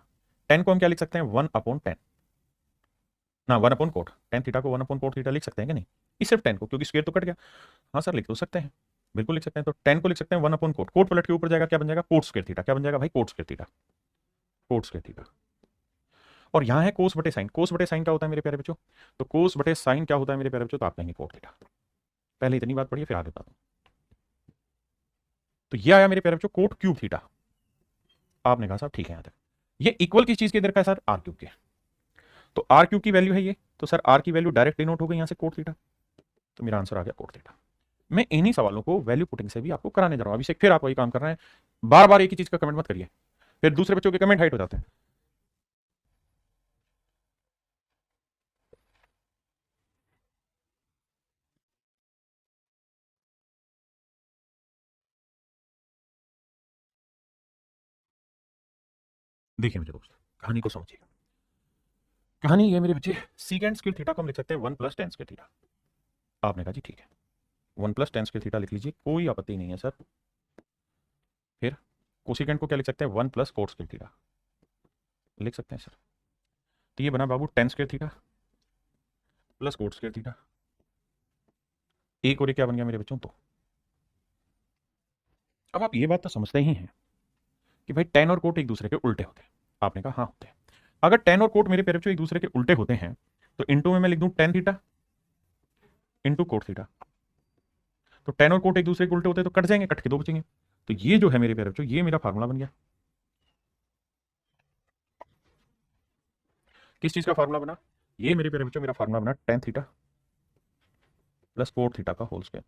टेन को हम क्या लिख सकते हैं? 1/10 ना, 1 कोट, टेन थीटा को 1/कोट थीटा लिख सकते हैं कि नहीं? इस सिर्फ टेन को, क्योंकि स्क्वायर तो कट गया। हाँ सर लिख तो सकते हैं, बिल्कुल लिख सकते हैं। तो टेन को लिख सकते हैं 1/कोट, कोट पलट के ऊपर जाएगा, क्या बन जाएगा? Coat square theta. क्या बन जाएगा भाई? Coat square theta, coat square theta. और यहां है कोस बटे साइन, कोस बटे साइन क्या होता है मेरे प्यारे बच्चों? तो कोस बटे साइन क्या होता है मेरे प्यारे बच्चों? तो आप कहेंगे कोट थीटा। पहले इतनी बात पढ़िए फिर आगे बताता हूं। तो ये आया मेरे प्यारे बच्चों कोट क्यूब थीटा। आपने कहा साहब ठीक है, यहां तक ये इक्वल किस चीज के इधर का है सर? आर क्यूब के। तो आर क्यूब की वैल्यू है ये, तो सर आर की वैल्यू डायरेक्ट डिनोट हो गई यहां से कोट थीटा, तो मेरा आंसर आ गया कोट थीटा। मैं इन्हीं सवालों को वैल्यू पुटिंग से भी आपको कराने जा रहा हूं। अभिषेक फिर आप वही काम कर रहे हैं, बार बार एक ही चीज का कमेंट मत करिए, फिर दूसरे बच्चों के कमेंट हाइट हो जाते हैं। देखिए मेरे दोस्त, कहानी को समझिए। कहानी ये मेरे बच्चे, सीकेंड स्क्वायर थीटा को हम लिख सकते हैं 1 + tan स्क्वायर थीटा। आपने कहा जी ठीक है, 1 + tan स्क्वायर थीटा लिख लीजिए, कोई आपत्ति नहीं है सर। फिर कोसिकेंड को क्या लिख सकते हैं? 1 + कोट स्क्वायर थीटा लिख सकते हैं सर। तो ये बना बाबू tan square theta plus cot square theta. एक और ये क्या बन गया मेरे बच्चों? तो अब आप ये बात तो समझते ही हैं कि भाई टेन और कोट एक दूसरे के उल्टे होते हैं। आपने कहा हाँ होते हैं। अगर टेन और कोट मेरे प्यारे बच्चों एक दूसरे के उल्टे होते हैं तो इंटू में मैं लिख दूं tan theta into cot theta. तो टेन और कोट एक दूसरे के उल्टे होते हैं तो कट जाएंगे, कट के दो बचेंगे। तो ये जो है मेरे प्यारे बच्चों, ये मेरा फार्मूला बन गया। किस चीज का फार्मूला बना? ये मेरे प्यारे बच्चों मेरा फार्मूला बना tan theta plus cot theta का whole square.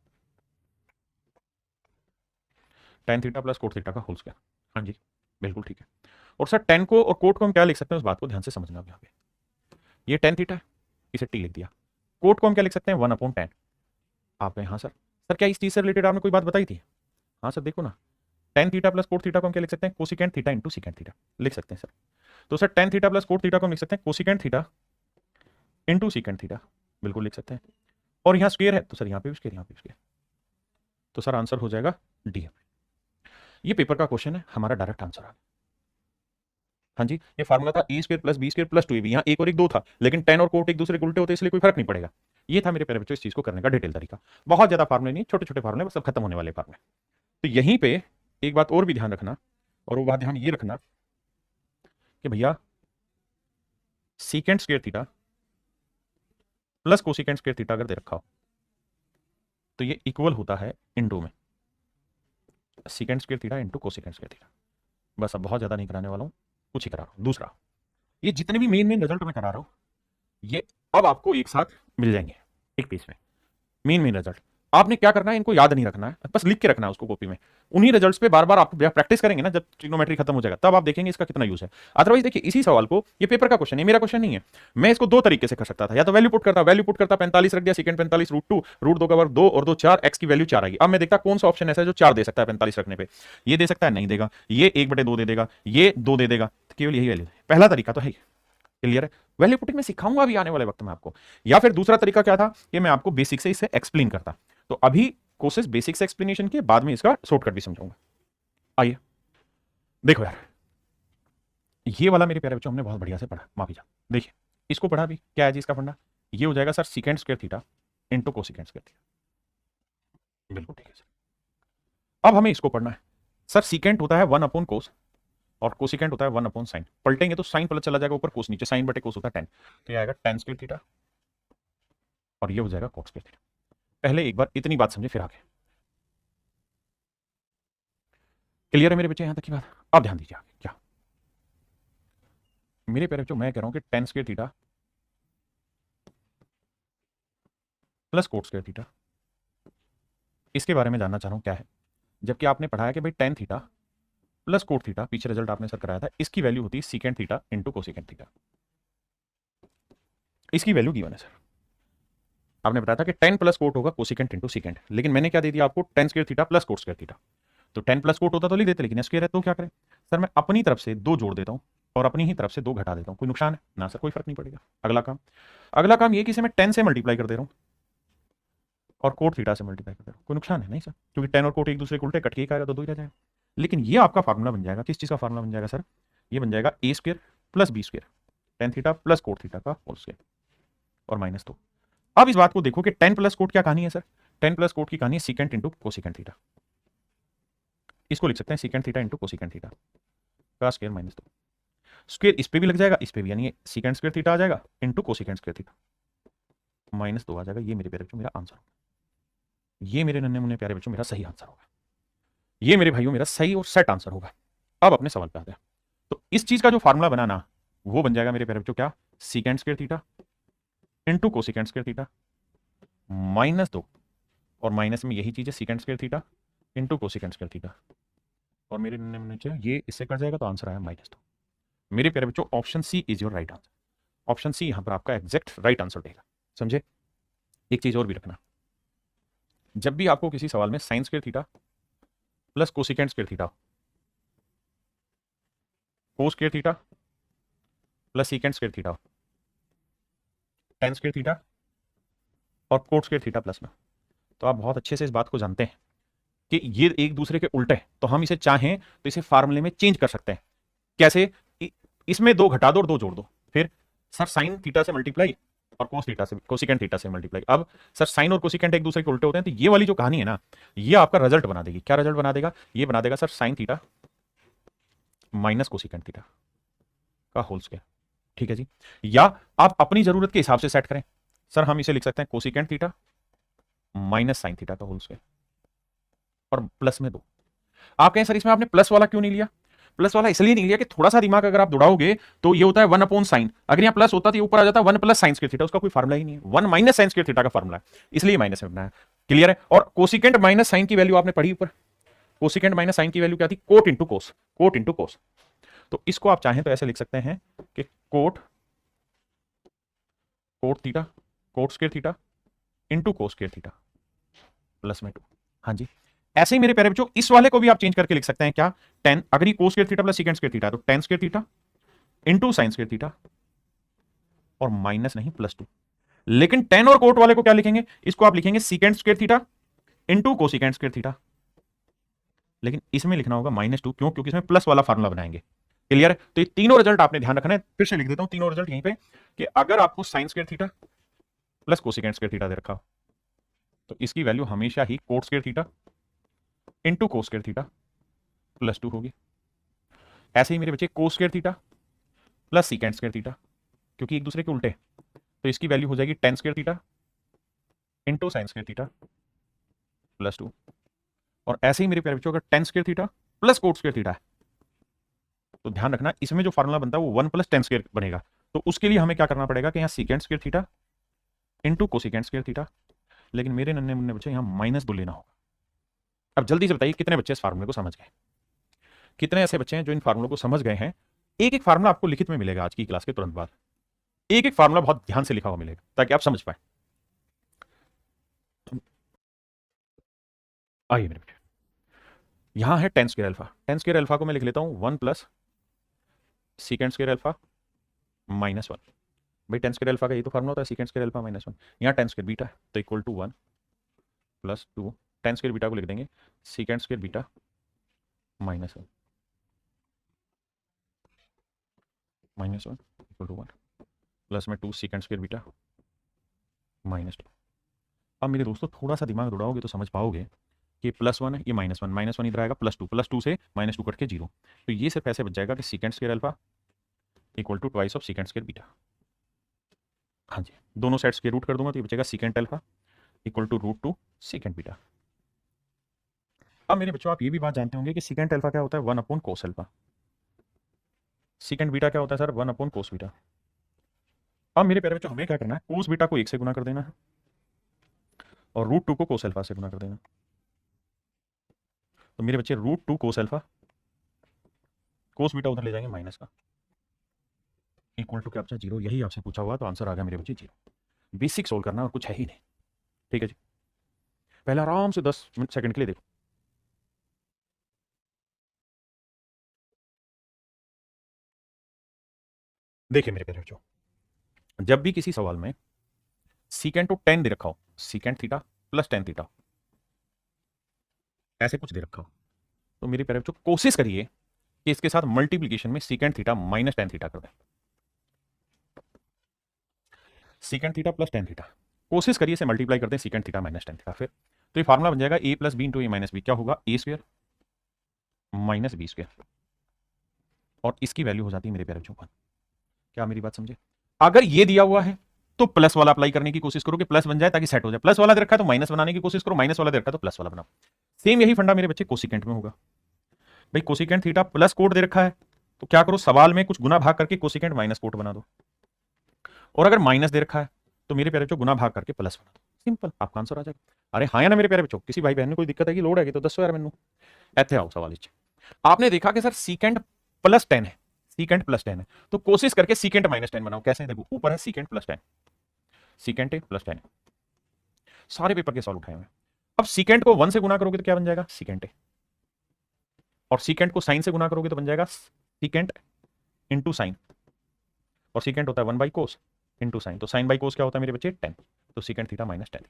Tan theta plus cot theta का होल स्क्वायर। हाँ जी बिल्कुल ठीक है। और सर टेन को और कोट को हम क्या लिख सकते हैं, उस बात को ध्यान से समझना। यहाँ पे ये टेन थीटा है, इसे टी लिख दिया। कोट को हम क्या लिख सकते हैं, 1/10। आप हाँ सर, सर क्या इस चीज से रिलेटेड आपने कोई बात बताई थी? हाँ सर देखो ना, ten theta plus cot theta को हम क्या लिख सकते हैं, cosecant theta into secant theta लिख सकते हैं सर। तो sir ten theta plus cot theta को हम लिख सकते हैं cosecant theta into secant theta, बिल्कुल लिख सकते हैं। और यहाँ स्क्वायर है तो सर यहाँ पे भी स्क्वायर, यहाँ पे भी स्क्वायर। तो सर आंसर हो जाएगा डी। ये पेपर का क्वेश्चन है, हमारा डायरेक्ट आंसर आ गया। हाँ जी, ये फार्मूला था A square plus B square plus 2ab। यहाँ एक और एक दो था, लेकिन टेन और कोट एक दूसरे के उल्टे होते इसलिए कोई फर्क नहीं पड़ेगा। ये था मेरे प्यारे बच्चों इस चीज को करने का डिटेल तरीका। बहुत ज्यादा फार्मूले नहीं, छोटे छोटे फार्मूले, सब खत्म होने वाले फार्मूले। तो यहीं पे एक बात और भी ध्यान रखना, और वो बात ध्यान ये रखना कि भैया secant square theta plus cosecant square theta अगर दे रखा हो तो ये इक्वल होता है इंटू में secant square theta into cosecant square theta. बस अब बहुत ज्यादा नहीं कराने वाला हूं, कुछ ही करा रहा हूं। दूसरा, ये जितने भी मेन मेन रिजल्ट मैं करा रहा हूं ये अब आपको एक साथ मिल जाएंगे एक पेज में। मेन मेन रिजल्ट आपने क्या करना है, इनको याद नहीं रखना है, बस लिख के रखना है उसको कॉपी में। उन्हीं रिजल्ट्स पे बार बार आप प्रैक्टिस करेंगे ना, जब ट्रिग्नोमेट्री खत्म हो जाएगा तब आप देखेंगे इसका कितना यूज है। अदरवाइज देखिए इसी सवाल को, ये पेपर का क्वेश्चन है, मेरा क्वेश्चन नहीं है, मैं इसको दो तरीके से कर सकता था। या तो वैल्यू पुट करता 45 रख दिया, सेकंड 45 √2, √2 का वर्ग 2 और 2 4, एक्स की वैल्यू 4 आएगी। अब मैं देखता कौन सा ऑप्शन ऐसा है जो 4 दे सकता है 45 रखने पे। ये दे सकता है, नहीं देगा। ये 1/2 दे देगा, ये 2 दे देगा, केवल यही वैल्यू। पहला तरीका तो है, क्लियर है। वैल्यू पुटिंग में सिखाऊंगा भी आने वाले वक्त में आपको। या फिर दूसरा तरीका क्या था कि मैं आपको बेसिक से इसे एक्सप्लेन करता। तो अभी कोशिश बेसिक से एक्सप्लेनेशन के बाद में इसका शॉर्टकट भी समझाऊंगा। आइए देखो यार, ये वाला मेरे प्यारे बच्चों हमने बहुत बढ़िया से पढ़ा, माफी जा। देखिए इसको पढ़ा भी, क्या है जी इसका फंडा, ये हो जाएगा sir secant square theta into cosecant square theta. बिल्कुल ठीक है सर। अब हमें इसको पढ़ना है। सर सीकेंट होता है 1/कोस और कोसिकेंट होता है 1/साइन। पलटेंगे तो साइन पलट चला जाएगा ऊपर, कोस नीचे, साइन बटे कोस होता है 10। तो ये आएगा tan स्क्वायर थीटा और ये हो जाएगा cot स्क्वायर थीटा। पहले एक बार इतनी बात समझे फिर आगे। क्लियर है मेरे बच्चे यहां तक की बात? अब ध्यान दीजिए आगे क्या मेरे प्यारे बच्चों, मैं कह रहा हूं कि tan square theta plus cot square theta, इसके बारे में जानना चाह रहा हूं क्या है। जबकि आपने पढ़ाया कि भाई tan theta plus cot theta, पीछे रिजल्ट आपने सर कराया था, इसकी वैल्यू होती है secant theta into cosecant theta. इसकी वैल्यू गिवन है सर। आपने बताया था कि 10 प्लस कोट होगा कोसिकेंट इंटू सीकेंट, लेकिन मैंने क्या दे दिया आपको, tan square theta plus cot square theta. तो 10 प्लस कोट होता तो लिख देते, लेकिन स्क्वायर है तो क्या करें सर, मैं अपनी तरफ से 2 जोड़ देता हूं और अपनी ही तरफ से 2 घटा देता हूं। कोई नुकसान है ना सर? कोई फर्क नहीं पड़ेगा। अगला काम ये कि इसे मैं 10 से मल्टीप्लाई कर दे रहा हूं और कोट थीटा से मल्टीप्लाई कर दे रहा हूं। कोई नुकसान है नहीं सर, क्योंकि 10 और कोट एक दूसरे के उल्टे, कट के एक आएगा तो 2 ही रह जाएगा। लेकिन ये आपका फार्मूला बन जाएगा, किस चीज का फार्मूला बन जाएगा सर? ये बन जाएगा A square plus B square tan theta plus cot theta का होल स्क्वायर और -2। अब इस बात को देखो कि 10 प्लस कोट क्या कहानी है सर? 10 प्लस कोट की कहानी है सीकेंट इंटू कोसिकेंट थीटा। इसको लिख सकते हैं secant theta into cosecant theta का स्क्वायर -2। स्क्वायर इस पे भी लग जाएगा, इस पे भी, यानी सीकेंट स्क्वायर थीटा आ जाएगा इंटू कोसिकेंट स्क्वायर थीटा, -2 आ जाएगा। ये मेरे प्यारे बच्चों मेरा आंसर होगा। ये मेरे नन्हे मुन्ने प्यारे बच्चों मेरा सही आंसर होगा। ये मेरे भाइयों मेरा सही और सेट आंसर होगा। अब अपने सवाल पे आते हैं। तो इस चीज का जो फार्मूला बनाना वो बन जाएगा मेरे प्यारे बच्चों क्या, secant square theta into cosecant square theta -2, और माइनस में यही चीज है secant square theta into cosecant square theta, और मेरे नीचे ये इससे कट जाएगा तो आंसर आया -2। मेरे प्यारे बच्चों option C is your right answer. Option C यहां पर आपका एग्जैक्ट राइट आंसर देगा। समझे? एक चीज और भी रखना, जब भी आपको किसी सवाल में sign square theta plus cosecant square theta, cos square theta plus secant square theta, tan square theta और कोट स्क्वायर थीटा प्लस में, तो आप बहुत अच्छे से इस बात को जानते हैं कि ये एक दूसरे के उल्टे हैं, तो हम इसे चाहें तो इसे फार्मूले में चेंज कर सकते हैं। कैसे? इसमें 2 घटा दो और 2 जोड़ दो, फिर सर साइन थीटा से मल्टीप्लाई और कोस थीटा से, कोसिकेंट थीटा से मल्टीप्लाई। अब सर साइन और कोसिकेंट एक दूसरे के उल्टे होते हैं, तो ये वाली जो कहानी है ना, ये आपका रिजल्ट बना देगी। क्या रिजल्ट बना देगा? ये बना देगा sir sign theta minus cosecant theta का होल स्क्वायर। ठीक है जी। या आप अपनी जरूरत के हिसाब से सेट करें। सर हम इसे लिख सकते हैं cosecant theta minus sine theta का होल स्क्वायर और प्लस में 2। आप कहें सर इसमें आपने प्लस वाला क्यों नहीं लिया? प्लस वाला इसलिए नहीं लिया कि थोड़ा सा दिमाग अगर आप दौड़ाओगे तो ये होता है 1/sin। अगर यहाँ प्लस होता तो ये ऊपर आ जाता 1 + sin स्क्वायर थीटा, उसका कोई फार्मूला ही नहीं है। 1 - sin स्क्वायर थीटा का फार्मूला है, इसलिए माइनस में बनाया। क्लियर है? और कोसिकेंट माइनस साइन की वैल्यू आपने पढ़ी ऊपर। कोसिकेंट माइनस साइन की वैल्यू क्या थी? Cot into cos. Cot into cos. तो इसको आप चाहें तो ऐसे लिख सकते हैं कि cot theta, coat square theta into cos square theta plus में 2। हाँ जी, ऐसे ही मेरे प्यारे बच्चों इस वाले को भी आप चेंज करके लिख सकते हैं क्या? 10, अगर ये कोस square theta plus second square theta तो 10 square theta into sine square theta और माइनस नहीं +2। लेकिन 10 और कोट वाले को क्या लिखेंगे? इसको आप लिखेंगे सीकेंड square theta into cosecant square theta. लेकिन इसमें लिखना होगा -2, क्यों? क्योंकि इसमें प्लस वाला फार्मूला बनाएंगे। क्लियर है? तो ये तीनों रिजल्ट आपने ध्यान रखना है। फिर से लिख देता हूं तीनों रिजल्ट यहीं पे कि अगर आपको sine square theta plus cosecant square theta दे रखा हो तो इसकी वैल्यू हमेशा ही cot square theta into cos square theta +2 होगी। ऐसे ही मेरे बच्चे cos square theta plus secant square theta, क्योंकि एक दूसरे के उल्टे, तो इसकी वैल्यू हो जाएगी 10 square theta into sine square theta +2। और ऐसे ही मेरे प्यारे बच्चों अगर 10 square theta plus cot square theta है तो ध्यान रखना इसमें जो फार्मूला बनता है वो 1 + 10 स्क्वायर बनेगा। तो उसके लिए हमें क्या करना पड़ेगा कि यहाँ सीकेंड square theta into cosecant square theta, लेकिन मेरे नन्हे मुन्ने बच्चे यहाँ -2 लेना होगा। अब जल्दी से बताइए कितने बच्चे इस फार्मूले को समझ गए? कितने ऐसे बच्चे हैं जो इन फार्मूलों को समझ गए हैं? एक एक फार्मूला आपको लिखित में मिलेगा आज की क्लास के तुरंत बाद। एक एक फार्मूला बहुत ध्यान से लिखा हुआ मिलेगा ताकि आप समझ पाए। आइए मेरे बेटे, यहां है 10 स्क्वायर अल्फा। 10 स्क्वायर अल्फा को मैं लिख लेता हूं 1 + सीकेंड स्क्वायर अल्फा -1। भाई 10 स्क्वायर अल्फा का ये तो फार्मूला होता है, सीकेंड स्क्वायर अल्फा -1। यहाँ 10 स्क्वायर बीटा है तो इक्वल टू 1 + 2। 10 स्क्वायर बीटा को लिख देंगे secant square beta -1 equal to 1 plus में 2 सीकेंड स्क्वायर बीटा -2। अब मेरे दोस्तों थोड़ा सा दिमाग दौड़ाओगे तो समझ पाओगे कि +1 है, ये -1 इधर आएगा +2 से -2 कट के 0। तो ये सिर्फ ऐसे बच जाएगा कि secant square alpha equal to twice of secant square beta. हाँ जी, दोनों साइड स्क्वायर रूट कर दूंगा तो ये बचेगा secant alpha equal to √2 secant beta. अब मेरे बच्चों आप ये भी बात जानते होंगे कि सीकेंड अल्फा क्या होता है? 1/cos alpha. सीकेंड बीटा क्या होता है सर? 1/cos beta. अब मेरे प्यारे बच्चों हमें क्या करना है? कोस बीटा को 1 से गुना कर देना है और √2 को कोस अल्फा से गुना कर देना। तो मेरे बच्चे √2 कोस अल्फा, कोस बीटा उधर ले जाएंगे माइनस का, इक्वल टू क्या बचा? 0। यही आपसे पूछा हुआ तो आंसर आ गया मेरे बच्चे 0। बेसिक सोल्व करना और कुछ है ही नहीं। ठीक है जी, पहले आराम से 10 सेकंड के लिए देखो। देखिए मेरे प्यारे बच्चों, जब भी किसी सवाल में सीकेंड टू 10 दे रखा हो, secant theta plus tan theta ऐसे कुछ दे रखा हो, तो मेरे प्यारे बच्चों कोशिश करिए कि इसके साथ मल्टीप्लीकेशन में सीकेंड थीटा -10 थीटा कर दें। Secant theta plus tan theta कोशिश करिए इसे मल्टीप्लाई कर दें सीकेंड थीटा -10 थीटा। फिर तो ये फार्मूला बन जाएगा a + b × a - b। क्या होगा? a² - b²। और इसकी वैल्यू हो जाती है मेरे प्यारे बच्चों 1। क्या मेरी बात समझे? अगर ये दिया हुआ है तो प्लस वाला अप्लाई करने की कोशिश करो कि प्लस बन जाए ताकि सेट हो जाए। प्लस वाला दे रखा है तो माइनस बनाने की कोशिश करो, माइनस वाला दे रखा है तो प्लस वाला बनाओ। सेम यही फंडा मेरे बच्चे कोसिकेंट में होगा। भाई कोसिकेंट थीटा प्लस कोट दे रखा है तो क्या करो? सवाल में कुछ गुना भाग करके कोसिकेंट माइनस कोट बना दो, और अगर माइनस दे रखा है तो मेरे प्यारे बच्चों गुना भाग करके प्लस बना दो। सिंपल, आपका आंसर आ जाएगा। अरे हाँ या ना मेरे प्यारे बच्चों? किसी भाई बहन में कोई दिक्कत है कि लोड है तो दसो यार मैनू। ऐसे आओ सवाल आपने देखा कि सर सीकेंट प्लस 10 है, सीकेंट प्लस 10 है तो कोशिश करके सीकेंट -10 बनाओ। कैसे? देखो ऊपर है सीकेंट प्लस 10, सीकेंट प्लस 10। सारे पेपर के सॉल्व उठाए हुए। अब सीकेंट को 1 से गुना करोगे तो क्या बन जाएगा? सीकेंट। और सीकेंट को साइन से गुना करोगे तो बन जाएगा सीकेंट इंटू साइन, और सीकेंट होता है 1/cos इंटू साइन। तो साइन बाई कोस क्या होता है मेरे बच्चे? 10। तो सीकेंट थीटा -10।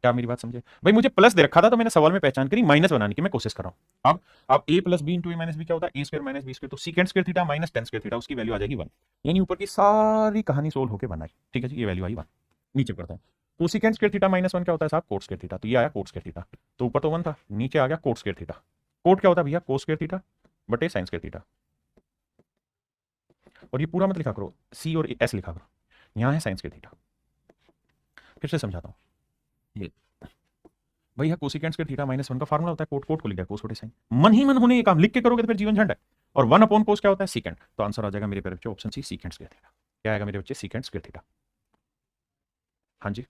क्या मेरी बात समझे? भाई मुझे प्लस दे रखा था तो मैंने सवाल में पहचान करी माइनस बनाने की मैं कोशिश कर रहा हूं। अब a + b × a - b क्या होता है? a² - b²। तो secant square theta -10 square theta उसकी वैल्यू आ जाएगी 1। यानी ऊपर की सारी कहानी सोल्व होकर बनाई। ठीक है जी, ये वैल्यू आई 1। नीचे करते हैं तो सीकेंट स्क्वायर थीटा -1 क्या होता है साहब? Coat square theta. तो ये आया कोट स्क्वायर थीटा, तो ऊपर तो 1 था, नीचे आ गया कोट स्क्वायर थीटा। कोट क्या होता है भैया? कोस स्क्वायर थीटा बटे साइन स्क्वायर थीटा। और ये पूरा मत लिखा करो, सी और एस लिखा करो। यहां है साइन स्क्वायर थीटा। फिर से समझाता हूं, ये भैया कोसिकेंट स्क्वायर थीटा माइनस 1 का फार्मूला होता है, कोट कोट को लिख दिया कोस बटे साइन। मन ही मन होने ये काम लिख के करोगे तो फिर जीवन झंड है। और 1 अपॉन कोस क्या होता है, सीकेंट। तो आंसर आ जाएगा मेरे प्यारे बच्चे option C, secant square theta. क्या आएगा मेरे बच्चे, सीकेंट स्क्वायर थीटा। हाँ जी,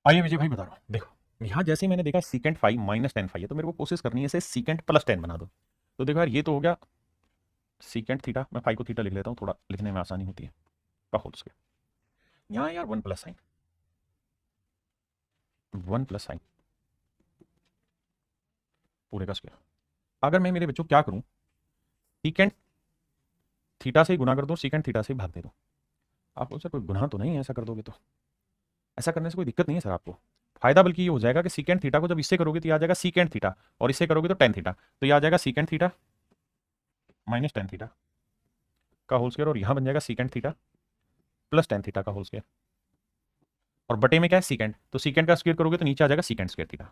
आइए विजय भाई बता रहा हूँ, देखो यहाँ जैसे ही मैंने देखा सीकेंट 5 माइनस 10 फाइव है, तो मेरे को कोशिश करनी है इसे सीकेंट प्लस 10 बना दो। तो देखो यार ये तो हो गया सीकेंट थीटा, मैं 5 को थीटा लिख लेता हूँ, थोड़ा लिखने में आसानी होती है, का होल स्क्वायर। यहाँ यार 1 प्लस साइन, 1 प्लस साइन पूरे का स्क्वायर। अगर मैं मेरे बच्चों क्या करूँ, सीकेंट थीटा से ही गुना कर दो, सीकेंट थीटा से ही भाग दे दो। आपको सर कोई गुनाह तो नहीं है ऐसा कर दोगे तो? ऐसा करने से कोई दिक्कत नहीं है सर आपको, फायदा बल्कि ये हो जाएगा कि सीकेंट थीटा को जब इससे करोगे तो ये आ जाएगा सीकेंट थीटा, और इससे करोगे तो टेन थीटा, तो ये आ जाएगा secant theta minus tan theta का होल स्क्वायर, और यहां बन जाएगा secant theta plus tan theta का होल स्क्वायर। और बटे में क्या है सीकेंट, तो सीकेंट का स्क्वायर करोगे तो नीचे आ जाएगा सीकेंट स्क्वायर थीटा।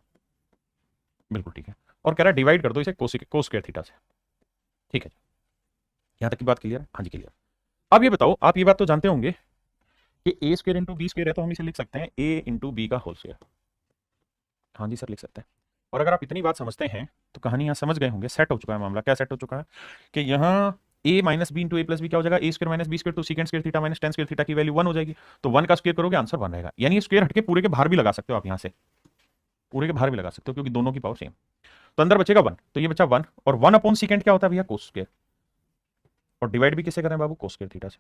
बिल्कुल ठीक है। और कह रहा है डिवाइड कर दो इसे कोस स्क्वायर थीटा से। ठीक है, यहां तक की बात क्लियर है? हाँ जी क्लियर। अब ये बताओ, आप ये बात तो जानते होंगे कि ए स्क्वायर इंटू बी स्क्वायर है, तो हम इसे लिख सकते हैं ए इंटू बी का होल स्क्वायर। हाँ जी सर लिख सकते हैं। और अगर आप इतनी बात समझते हैं तो कहानी यहाँ समझ गए होंगे, सेट हो चुका है मामला। क्या सेट हो चुका है कि यहाँ ए माइनस बी इंटू ए प्लस बी क्या हो जाएगा, A square minus B square, तो secant square theta minus ten square theta की वैल्यू 1 हो जाएगी। तो 1 का स्क्वायर करोगे आंसर 1 रहेगा, यानी स्क्वायर हटके पूरे के बाहर भी लगा सकते हो आप, यहाँ से पूरे के बाहर भी लगा सकते हो क्योंकि दोनों की पावर सेम। तो अंदर बचेगा 1, तो ये बचा 1, और 1 अपॉन सीकेंट क्या होता है भैया, कोस स्क्वायर। और डिवाइड भी किससे करें बाबू, कोस स्क्वायर थीटा से।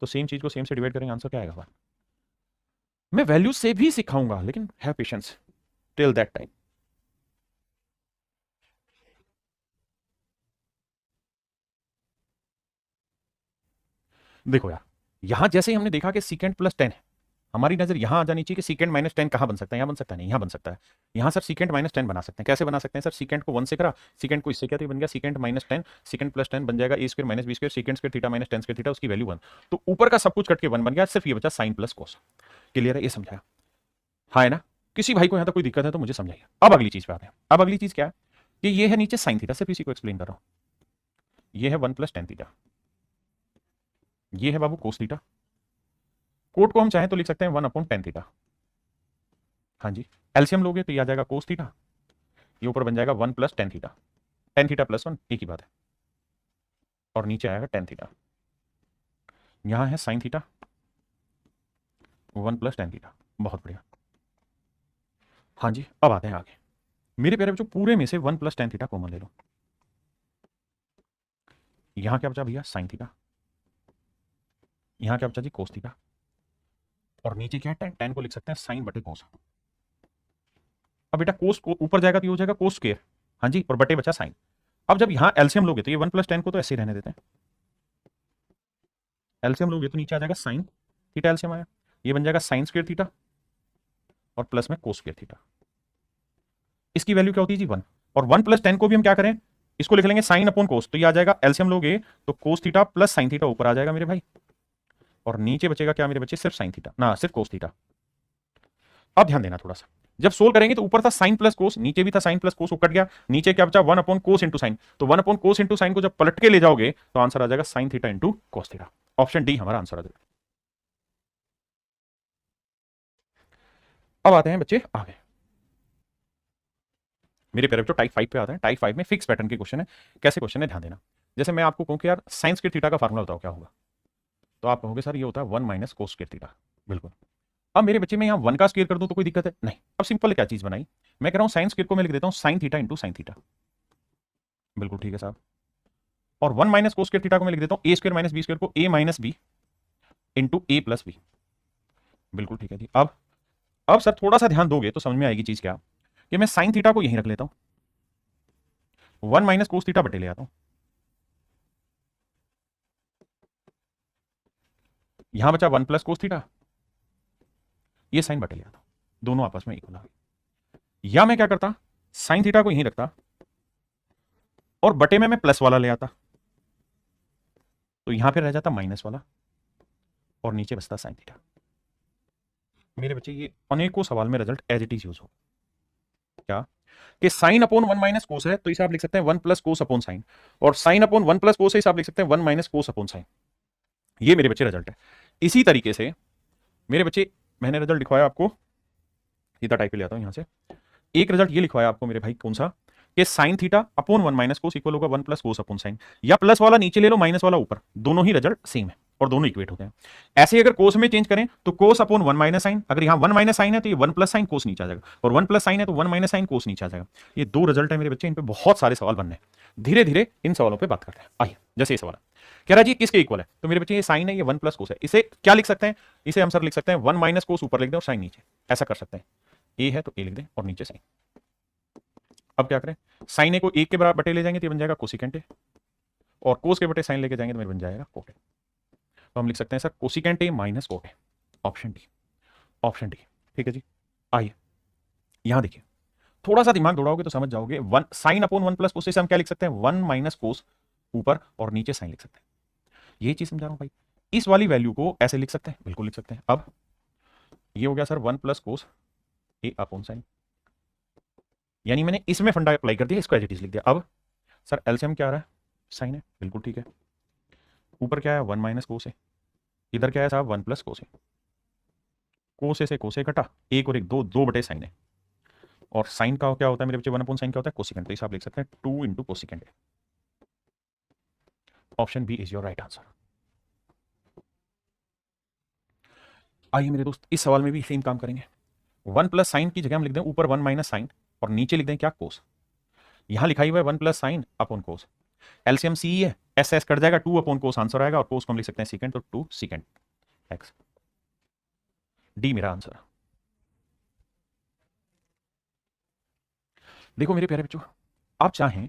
तो सेम चीज को सेम से डिवाइड करेंगे, आंसर क्या आएगा 1। मैं वैल्यू से भी सिखाऊंगा, लेकिन have patience till that time. देखो यार, यहां जैसे ही हमने देखा कि सीकेंट प्लस 10 है, हमारी नजर यहां आ जानी चाहिए कि सीकेंट माइनस 10 कहां बन सकता है, यहां बन सकता है, नहीं यहां बन सकता है। यहां सर सीकेंट माइनस 10 बना सकते हैं, कैसे बना सकते हैं सर, सीकेंट को 1 से करा, सीकेंट को इससे क्या, तो बन गया सीकेंट माइनस 10, सीकेंट प्लस 10 बन जाएगा A square minus B square, secant square theta minus 10 square theta, उसकी वैल्यू 1। तो ऊपर का सब कुछ कट के 1 बन गया, सिर्फ ये बचा साइन प्लस कोस। क्लियर है, ये समझाया? हाँ है ना? किसी भाई को यहां तक कोई दिक्कत है तो मुझे समझाइए। अब अगली चीज पे आते हैं। अब अगली चीज क्या है कि ये है नीचे साइन थीटा, सिर्फ इसी को एक्सप्लेन कर रहा हूं। ये है 1 प्लस टेन थीटा, ये है बाबू कोस थीटा। कोट को हम चाहें तो लिख सकते हैं 1 अपॉन टेन थीटा। हाँ जी, एलसीएम लोगे तो ये आ जाएगा कोस थीटा, ये ऊपर बन जाएगा 1 plus tan theta, ten theta plus 1 एक ही बात है, और नीचे आएगा टेन थीटा। यहां है sine theta 1 plus tan theta. बहुत बढ़िया। हाँ जी, अब आते हैं आगे। मेरे प्यारे बच्चों, पूरे में से 1 प्लस टेन थीटा कॉमन ले लो। यहां क्या बचा भैया, साइन थीटा। यहां क्या बचा जी, कोस थीटा। और नीचे क्या है, टेन, टेन को लिख सकते हैं साइन बटे कोस। अब बेटा कोस को ऊपर जाएगा तो ये हो जाएगा कोस स्क्वायर, हाँ जी, और बटे बचा साइन। अब जब यहां एलसीएम लोगे तो ये 1 प्लस टेन को तो ऐसे ही रहने देते हैं, एलसीएम लोगे तो नीचे आ जाएगा साइन थीटा, एलसीएम आया, ये बन जाएगा साइन स्क्वायर थीटा और प्लस में कोस स्क्वायर थीटा। इसकी वैल्यू क्या होती है जी 1। और 1 प्लस टेन को भी हम क्या करें, इसको लिख लेंगे साइन अपॉन कोस, तो ये आ जाएगा एलसीएम लोगे तो cos theta plus sine theta ऊपर आ जाएगा मेरे भाई, और नीचे बचेगा क्या मेरे बच्चे, सिर्फ साइन थीटा ना, सिर्फ कोस थीटा। अब ध्यान देना थोड़ा सा, जब सोल्व करेंगे तो ऊपर था साइन प्लस कोस, नीचे भी था साइन प्लस कोस, वो कट गया, नीचे क्या बचा 1 अपॉन कोस इंटू साइन। तो 1 अपॉन कोस इंटू साइन को जब पलट के ले जाओगे तो आंसर आ जाएगा sine theta into cos theta. Option D हमारा आंसर आ जाएगा। अब आते हैं बच्चे आगे, मेरे प्यारे बच्चों टाइप 5 पे आते हैं। टाइप 5 में फिक्स पैटर्न के क्वेश्चन है। कैसे क्वेश्चन है ध्यान देना, जैसे मैं आपको कहूं कि यार साइन स्क्वायर थीटा का फार्मूला बताओ क्या होगा, तो आप कहोगे सर ये होता है 1 माइनस कोस स्क्वायर थीटा। बिल्कुल। अब मेरे बच्चे में यहाँ 1 का स्क्वायर कर दूं तो कोई दिक्कत है नहीं। अब सिंपल क्या चीज बनाई, मैं कह रहा हूं साइन स्क्वायर को मैं लिख देता हूं sine theta into sine theta. बिल्कुल ठीक है साहब। और 1 माइनस कोस स्क्वायर थीटा को मैं लिख देता हूं ए स्क्वायर माइनस बी स्क्वायर को ए माइनस बी इंटू ए प्लस बी। बिल्कुल ठीक है जी। अब सर थोड़ा सा ध्यान दोगे तो समझ में आएगी चीज क्या, कि मैं साइन थीटा को यहीं रख लेता हूं, 1 माइनस कोस थीटा बटे ले आता हूं, यहां बचा 1 प्लस कोस थीटा, ये साइन बटे ले आता हूं, दोनों आपस में इक्वल आ गए। या मैं क्या करता, साइन थीटा को यहीं रखता और बटे में मैं प्लस वाला ले आता, तो यहां पे रह जाता माइनस वाला और नीचे बचता साइन थीटा। मेरे बच्चे ये अनेकों सवाल में result as it is use हो क्या, कि साइन अपॉन 1 माइनस कोस है तो इसे आप लिख सकते हैं 1 प्लस कोस अपॉन साइन, और साइन अपॉन 1 प्लस कोस है इसे आप लिख सकते हैं 1 माइनस कोस अपॉन साइन। ये मेरे बच्चे रिजल्ट है। इसी तरीके से मेरे बच्चे मैंने रिजल्ट लिखवाया आपको, सीधा टाइप ले आता हूं यहां से। एक रिजल्ट ये लिखवाया आपको मेरे भाई, कौन सा, कि sine theta upon 1 minus cos equal होगा 1 प्लस कोस अपॉन साइन, या प्लस वाला नीचे ले लो माइनस वाला ऊपर, दोनों ही रिजल्ट सेम है और दोनों इक्वेट होते हैं। ऐसे ही अगर कोस में चेंज करें तो कोस अपॉन 1 माइनस साइन, अगर यहां 1 माइनस साइन है तो ये 1 प्लस साइन कोस नीचे आ जाएगा, और 1 प्लस साइन है तो 1 माइनस साइन कोस नीचे आ जाएगा। ये दो रिजल्ट है मेरे बच्चे, इन पे बहुत सारे सवाल बनने हैं। धीरे धीरे इन सवालों पर बात करते हैं। आइए, जैसे ये सवाल कह रहा है जी किसके इक्वल है, तो मेरे बच्चे ये साइन है, ये 1 प्लस कोस है। इसे क्या लिख सकते हैं, इसे हम सर लिख सकते हैं 1 माइनस कोस ऊपर लिख दें और साइन नीचे, ऐसा कर सकते हैं। ए है तो ए लिख दें और नीचे साइन। अब क्या करें, साइन ए को 1 के बराबर बटे ले जाएंगे तो ये बन जाएगा कोसिकेंट ए, और कोस के बटे साइन लेके जाएंगे तो मेरे बन जाएगा कोट ए। तो हम लिख सकते हैं sir cosecant A minus cot A, option D, option D. ठीक है जी। आइए यहां देखिए, थोड़ा सा दिमाग दौड़ाओगे तो समझ जाओगे। 1 साइन अपॉन 1 प्लस कोस से हम क्या लिख सकते हैं, 1 माइनस कोस ऊपर और नीचे साइन लिख सकते हैं। यही चीज समझा रहा हूं भाई। इस वाली वैल्यू को ऐसे लिख सकते हैं, बिल्कुल लिख सकते हैं। अब ये हो गया सर 1 प्लस कोस ए अपॉन साइन, यानी मैंने इसमें फंडा अप्लाई कर दिया, इसको एज इट इज लिख दिया। अब सर एलसीएम क्या आ रहा है, साइन है, बिल्कुल ठीक है। ऊपर क्या है 1 माइनस कोस है, इधर क्या है साहब 1 प्लस कोस है। कोस से कोसे कटा, एक और एक दो, 2 बटे साइन है। और साइन का क्या होता है मेरे बच्चे, 1 अपॉन साइन क्या होता है, कोसिकेंट। तो इसे आप लिख सकते हैं 2 into cosecant. Option B is your right answer. आइए मेरे दोस्त, इस सवाल में भी सेम काम करेंगे। 1 प्लस साइन की जगह हम लिख दें ऊपर 1 माइनस साइन और नीचे लिख दें क्या, कोस। यहां लिखाई हुआ है 1 plus sine upon cos. LCM C है, एस एस कट जाएगा, 2 अपॉन कोस आंसर आएगा, और कोस को हम लिख सकते हैं सीकेंट, तो 2 सीकेंट एक्स। डी मेरा आंसर। देखो मेरे प्यारे बच्चों, आप चाहें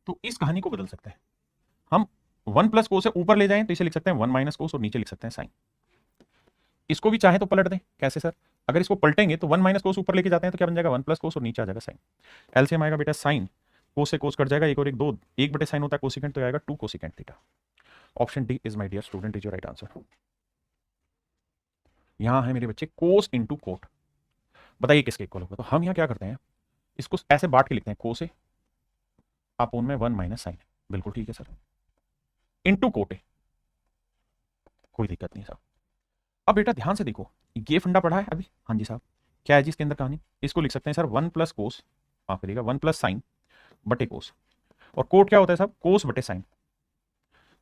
तो इस कहानी को बदल सकते हैं। हम 1 प्लस कोस से ऊपर ले जाएं तो इसे लिख सकते हैं 1 माइनस कोस, और नीचे लिख सकते हैं साइन। इसको भी चाहे तो पलट दें, कैसे सर, अगर इसको पलटेंगे तो 1 माइनस कोस ऊपर लेके जाते हैं तो क्या बन जाएगा 1 प्लस कोस, और नीचे आ जाएगा साइन। एलसीएम आएगा बेटा साइन, कोस से कोस कट जाएगा, एक और एक दो, 1 बटे साइन होता है कोसिकेंट, तो आएगा 2 cosecant theta. Option D is my dear student is your right answer. यहां है मेरे बच्चे कोस इंटू कोट, बताइए किसके इक्वल होगा। तो हम यहां क्या करते हैं, इसको ऐसे बांट के लिखते हैं, कोस ए अपोन में 1 माइनस साइन, बिल्कुल ठीक है सर, इंटू कोट ए, कोई दिक्कत नहीं साहब। अब बेटा ध्यान से देखो, ये फंडा पढ़ा है अभी, हाँ जी साहब, क्या है जी इसके अंदर कहानी, इसको लिख सकते हैं सर 1 प्लस कोस, माफ करिएगा 1 प्लस साइन बटे कोस, और कोट क्या होता है साहब, कोस बटे साइन।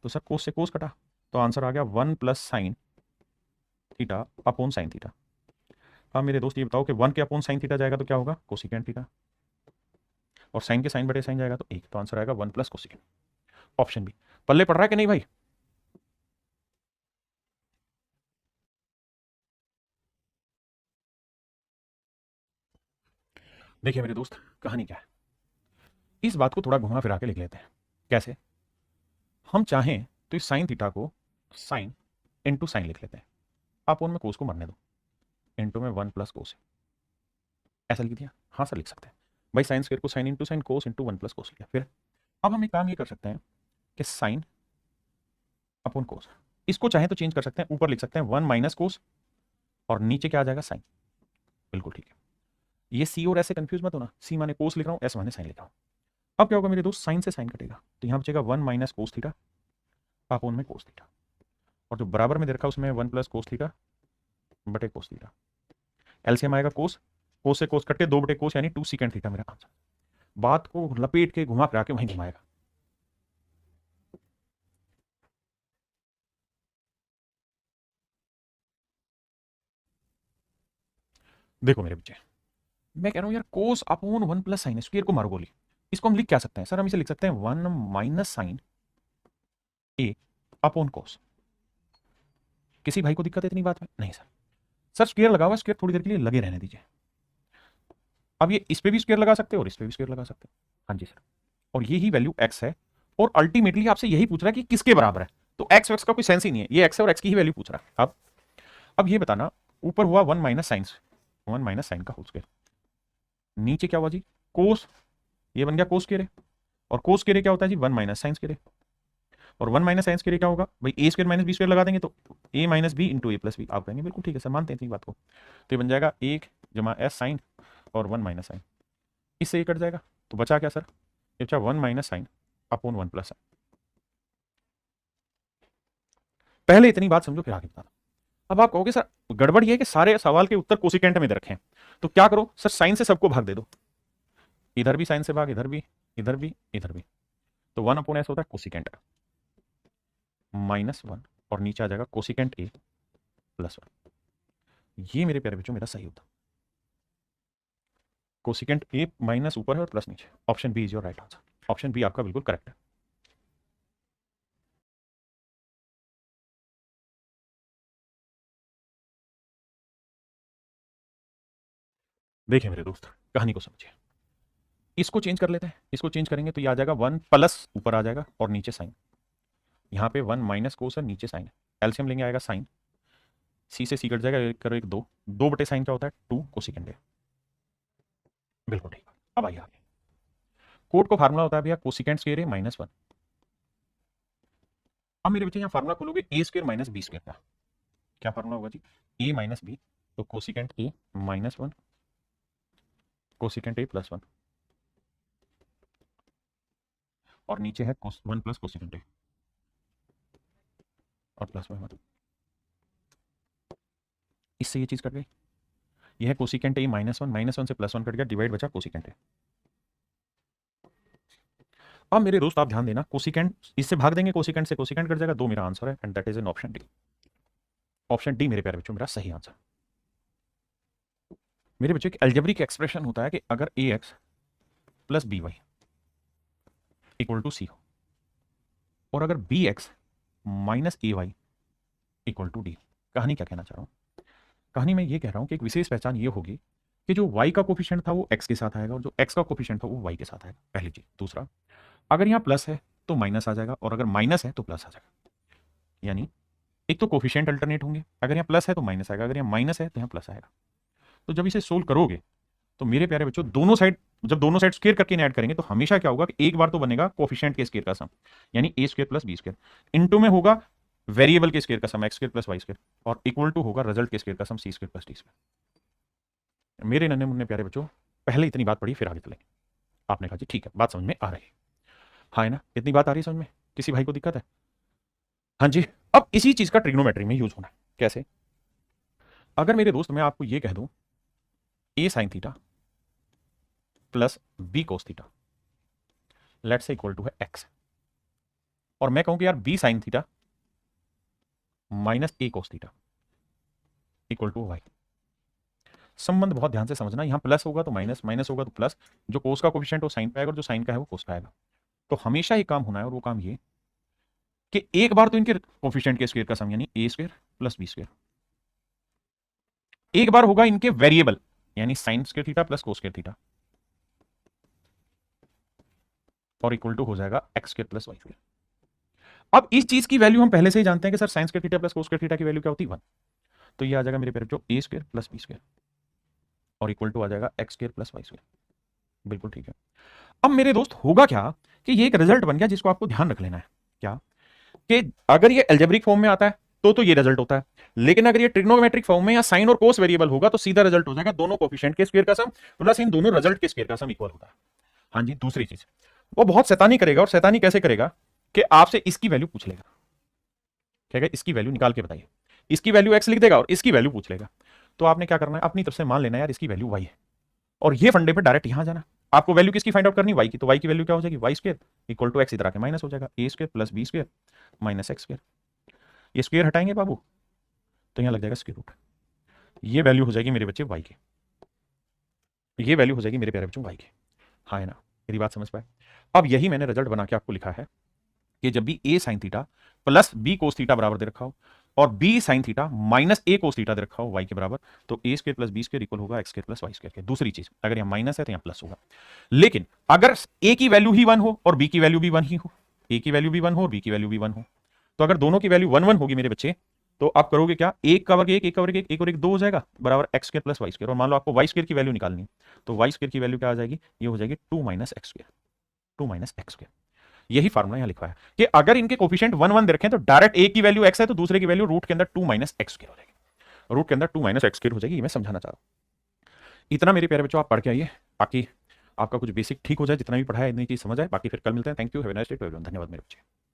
तो सर कोस से कोस कटा तो आंसर आ गया 1 plus sine theta upon sine theta. अब मेरे दोस्त ये बताओ कि 1 के अपॉन साइन थीटा जाएगा तो क्या होगा, कोसिकेंट थीटा, और साइन के साइन बटे साइन जाएगा तो 1, तो आंसर आएगा 1 प्लस कोसिकेंट। Option B. पल्ले पड़ रहा है कि नहीं भाई। देखिए मेरे दोस्त, कहानी क्या है, इस बात को थोड़ा घुमा फिरा के लिख लेते हैं। कैसे, हम चाहें तो इस साइन थीटा को साइन इंटू साइन लिख लेते हैं, आप उनमें कोस को मरने दो, इंटू में 1 प्लस कोस, ऐसा लिख दिया। हाँ सर लिख सकते हैं भाई, साइन स्क्वायर को साइन इंटू साइन, कोस इंटू 1 प्लस कोस लिया। फिर अब हम एक काम ये कर सकते हैं कि साइन अपॉन कोस, इसको चाहे तो चेंज कर सकते हैं, ऊपर लिख सकते हैं 1 माइनस कोस और नीचे क्या आ जाएगा साइन, बिल्कुल ठीक है। ये सी और एस से कंफ्यूज मत होना, सी माने कोस लिख रहा हूँ, एस माने साइन लिख रहा हूँ। अब क्या होगा मेरे दोस्त, साइन से साइन कटेगा तो यहाँ बचेगा 1 माइनस कोस थीटा अपॉन में कोस थीटा, और जो बराबर में दे रखा उसमें 1 प्लस कोस थीटा बटे कोस थीटा। एलसीएम आएगा कोस, कोस से कोस कट के 2 बटे कोस यानी 2 सीकेंट थीटा मेरा आंसर। बात को लपेट के घुमा फिरा के वहीं घुमाएगा। देखो मेरे बच्चे, मैं कह रहा हूं यार कोस अपॉन 1 प्लस साइन स्क्वायर को मारो गोली, इसको हम लिख क्या सकते हैं सर, हम इसे लिख सकते हैं 1 माइनस साइन ए अपॉन कोस। किसी भाई को दिक्कत है इतनी बात में, नहीं सर। सर स्क्वायर लगा हुआ, स्क्वायर थोड़ी देर के लिए लगे रहने दीजिए। अब ये इस पे भी स्क्वायर लगा सकते हो और इस पे भी स्क्वायर लगा सकते हो, हाँ जी सर। और ये ही वैल्यू एक्स है, और अल्टीमेटली आपसे यही पूछ रहा है कि किसके बराबर है, तो एक्स एक्स का कोई सेंस ही नहीं है, ये एक्स है और एक्स की ही वैल्यू पूछ रहा है। अब ये बताना, ऊपर हुआ 1 माइनस साइन, 1 माइनस साइन का होल स्क्वायर, नीचे क्या हुआ जी कोस, ये बन गया कोस स्क्वायर, और कोस स्क्वायर क्या होता है जी 1 माइनस साइन स्क्वायर, और 1 माइनस साइन स्क्वायर क्या होगा भाई, ए स्क्वायर माइनस बी स्क्वायर लगा देंगे तो ए माइनस बी इंटू ए प्लस बी, आप कहेंगे बिल्कुल ठीक है सर, मानते हैं इतनी बात को। तो ये बन जाएगा 1 जमा एस साइन और 1 माइनस साइन, इससे ये कट जाएगा, तो बचा क्या सर, ये बचा 1 minus sine upon 1 plus sign. पहले इतनी बात समझो फिर आगे बताना। अब आप कहोगे सर गड़बड़ ये है कि सारे सवाल के उत्तर कोसिकेंट में दे रखे हैं, तो क्या करो सर, साइन से सबको भाग दे दो, इधर भी साइन से भाग, इधर भी, इधर भी, इधर भी, तो 1 अपॉन एस होता है कोसिकेंट -1 और नीचे आ जाएगा कोसिकेंट ए प्लस 1। ये मेरे प्यारे बच्चों मेरा सही होता, कोसिकेंट ए माइनस ऊपर है और प्लस नीचे। Option B is your right answer, option B आपका बिल्कुल करेक्ट है। देखिए मेरे दोस्त, कहानी को समझिए, इसको चेंज कर लेते हैं, इसको चेंज करेंगे तो ये आ जाएगा 1 प्लस ऊपर आ जाएगा और नीचे साइन, यहाँ पे 1 माइनस कोस है, नीचे साइन है, एलसीएम लेंगे आएगा साइन, सी से सी कट जाएगा, एक करो एक दो, 2 बटे साइन क्या होता है 2 कोसिकेंट है। बिल्कुल ठीक। अब आइए आगे, कोट को फार्मूला होता है भैया कोसिकेंट स्क्वायर है -1। अब मेरे बच्चे यहाँ फार्मूला खोलोगे ए स्क्वायर माइनस बी स्क्वायर का, क्या फार्मूला होगा जी, ए माइनस बी, तो कोसिकेंट ए -1 कोसिकेंट ए +1 और नीचे है 1 प्लस कोसिकेंट ए और प्लस में 1। इससे ये चीज कट गई, यह है कोसिकेंट ए -1 से +1 कट गया, डिवाइड बचा कोसिकेंट ए। अब मेरे दोस्त आप ध्यान देना, कोसिकेंट इससे भाग देंगे, कोसिकेंट से कोसिकेंट कट जाएगा, 2 मेरा आंसर है and that is an option D. Option D मेरे प्यारे बच्चों मेरा सही आंसर। मेरे बच्चों एक अलजेब्रिक एक्सप्रेशन होता है कि अगर A X plus B Y equal to C हो और अगर B X minus A Y equal to D. कहानी क्या कहना चाह रहा हूं, कहानी में ये कह रहा हूं कि एक विशेष पहचान ये होगी कि जो y का कोफिशिएंट था वो x के साथ आएगा और जो x का कोफिशिएंट था वो y के साथ आएगा, पहली चीज। दूसरा, अगर यहाँ प्लस है तो माइनस आ जाएगा और अगर माइनस है तो प्लस आ जाएगा, यानी एक तो कोफिशिएंट अल्टरनेट होंगे, अगर यहाँ प्लस है तो माइनस आएगा, अगर यहाँ माइनस है तो यहाँ प्लस आएगा। तो जब इसे सोल्व करोगे तो मेरे प्यारे बच्चों दोनों साइड, जब दोनों साइड स्क्वायर करके ऐड करेंगे तो हमेशा क्या होगा कि एक बार तो बनेगा कोफिशिएंट के स्क्वायर का सम, यानी A square plus B square, into में होगा वेरिएबल के स्क्वायर का sum X square plus Y square, और इक्वल टू होगा रिजल्ट के स्क्वायर का sum C square plus D square. मेरे नन्हे मुन्ने प्यारे बच्चों, पहले इतनी बात पढ़ी फिर आगे चलेंगे। आपने कहा जी ठीक है, बात समझ में आ रही है, हाँ है ना, इतनी बात आ रही है समझ में, किसी भाई को दिक्कत है? हाँ जी। अब इसी चीज का ट्रिग्नोमेट्री में यूज होना है, कैसे? अगर मेरे दोस्त मैं आपको ये कह दूं A sine theta plus B cos theta let say equal to है एक्स, और मैं कहूं कि यार B sine theta minus A cos theta equal to Y. संबंध बहुत ध्यान से समझना, यहां प्लस होगा तो माइनस, माइनस होगा तो प्लस, जो कोस का कोफिशिएंट वो साइन पे आएगा और जो साइन का है वो कोस पे आएगा। तो हमेशा एक काम होना है और वो काम ये कि एक बार तो इनके कोफिशिएंट के स्क्वायर का सम यानी A square plus B square, एक बार होगा इनके वेरिएबल यानी sine square theta plus cos square theta, और इक्वल टू हो जाएगा X square plus Y square. अब इस चीज की वैल्यू हम पहले से ही जानते हैं कि sir sign square theta plus cos square theta की वैल्यू क्या होती है 1, तो ये आ जाएगा मेरे प्यारे बच्चों A square plus B square और इक्वल टू आ जाएगा X square plus Y square. बिल्कुल ठीक है। अब मेरे दोस्त होगा क्या कि ये एक रिजल्ट बन गया जिसको आपको ध्यान रख लेना है, क्या कि अगर ये अलजेब्रिक फॉर्म में आता है तो ये रिजल्ट होता है, लेकिन अगर ये ट्रिग्नोमेट्रिक फॉर्म में या साइन और कोस वेरिएबल होगा तो सीधा रिजल्ट हो जाएगा दोनों कोफिशिएंट के स्क्वायर का सम प्लस इन दोनों रिजल्ट के स्क्वायर का सम इक्वल होता है। हाँ जी। दूसरी चीज, वो बहुत शैतानी करेगा, और शैतानी कैसे करेगा कि आपसे इसकी वैल्यू पूछ लेगा, कहेगा इसकी वैल्यू निकाल के बताइए, इसकी वैल्यू एक्स लिख देगा और इसकी वैल्यू पूछ लेगा। तो आपने क्या करना है, अपनी तरफ से मान लेना यार इसकी वैल्यू वाई है, और ये फंडे पे डायरेक्ट यहां जाना। आपको वैल्यू किसकी फाइंड आउट करनी, वाई की, तो वाई की वैल्यू क्या हो जाएगी, Y square equal to X इधर आके माइनस हो जाएगा A square plus B square minus X square. ये स्क्वायर हटाएंगे बाबू तो यहां लग जाएगा स्क्वायर रूट, ये वैल्यू हो जाएगी मेरे बच्चे वाई की, ये वैल्यू हो जाएगी मेरे प्यारे बच्चों वाई की। हाँ है ना, मेरी बात समझ पाए? अब यही मैंने रिजल्ट बना के आपको लिखा है कि जब भी a sine theta plus B cos theta बराबर दे रखा हो और बी साइन थीटा माइनस ए कोस थीटा दे रखा हो वाई के बराबर, तो ए square plus B square equal होगा x square plus Y square के। दूसरी चीज, अगर यहाँ माइनस है तो यहाँ प्लस होगा, लेकिन अगर ए की वैल्यू ही 1 हो और बी की वैल्यू भी 1 ही हो, ए की वैल्यू भी 1 हो और बी की वैल्यू भी 1 हो, तो अगर दोनों की वैल्यू 1 1 होगी मेरे बच्चे, तो आप करोगे क्या, एक का वर्ग एक का वर्ग एक और एक 2 हो जाएगा बराबर X square plus Y square, और मान लो आपको वाई स्क्वायर की वैल्यू निकालनी है, तो वाई स्क्वायर की वैल्यू क्या आ जाएगी, ये हो जाएगी 2 minus X square, 2 minus X square. यही फार्मूला यहां लिखा है कि अगर इनके कोफिशिएंट 1 1 दे रखें तो डायरेक्ट एक की वैल्यू एक्स है तो दूसरे की वैल्यू रूट के अंदर 2 माइनस एक्स स्क्वायर हो जाएगी, रूट के अंदर 2 माइनस एक्स स्क्वायर हो जाएगी। ये मैं समझाना चाह रहा हूं, इतना मेरे प्यारे बच्चों आप पढ़ के आइए, बाकी आपका कुछ बेसिक ठीक हो जाए, जितना भी पढ़ाया इतनी चीज़ समझ आए, बाकी फिर कल मिलते हैं। Thank you, have a nice day to everyone. धन्यवाद मेरे बच्चे।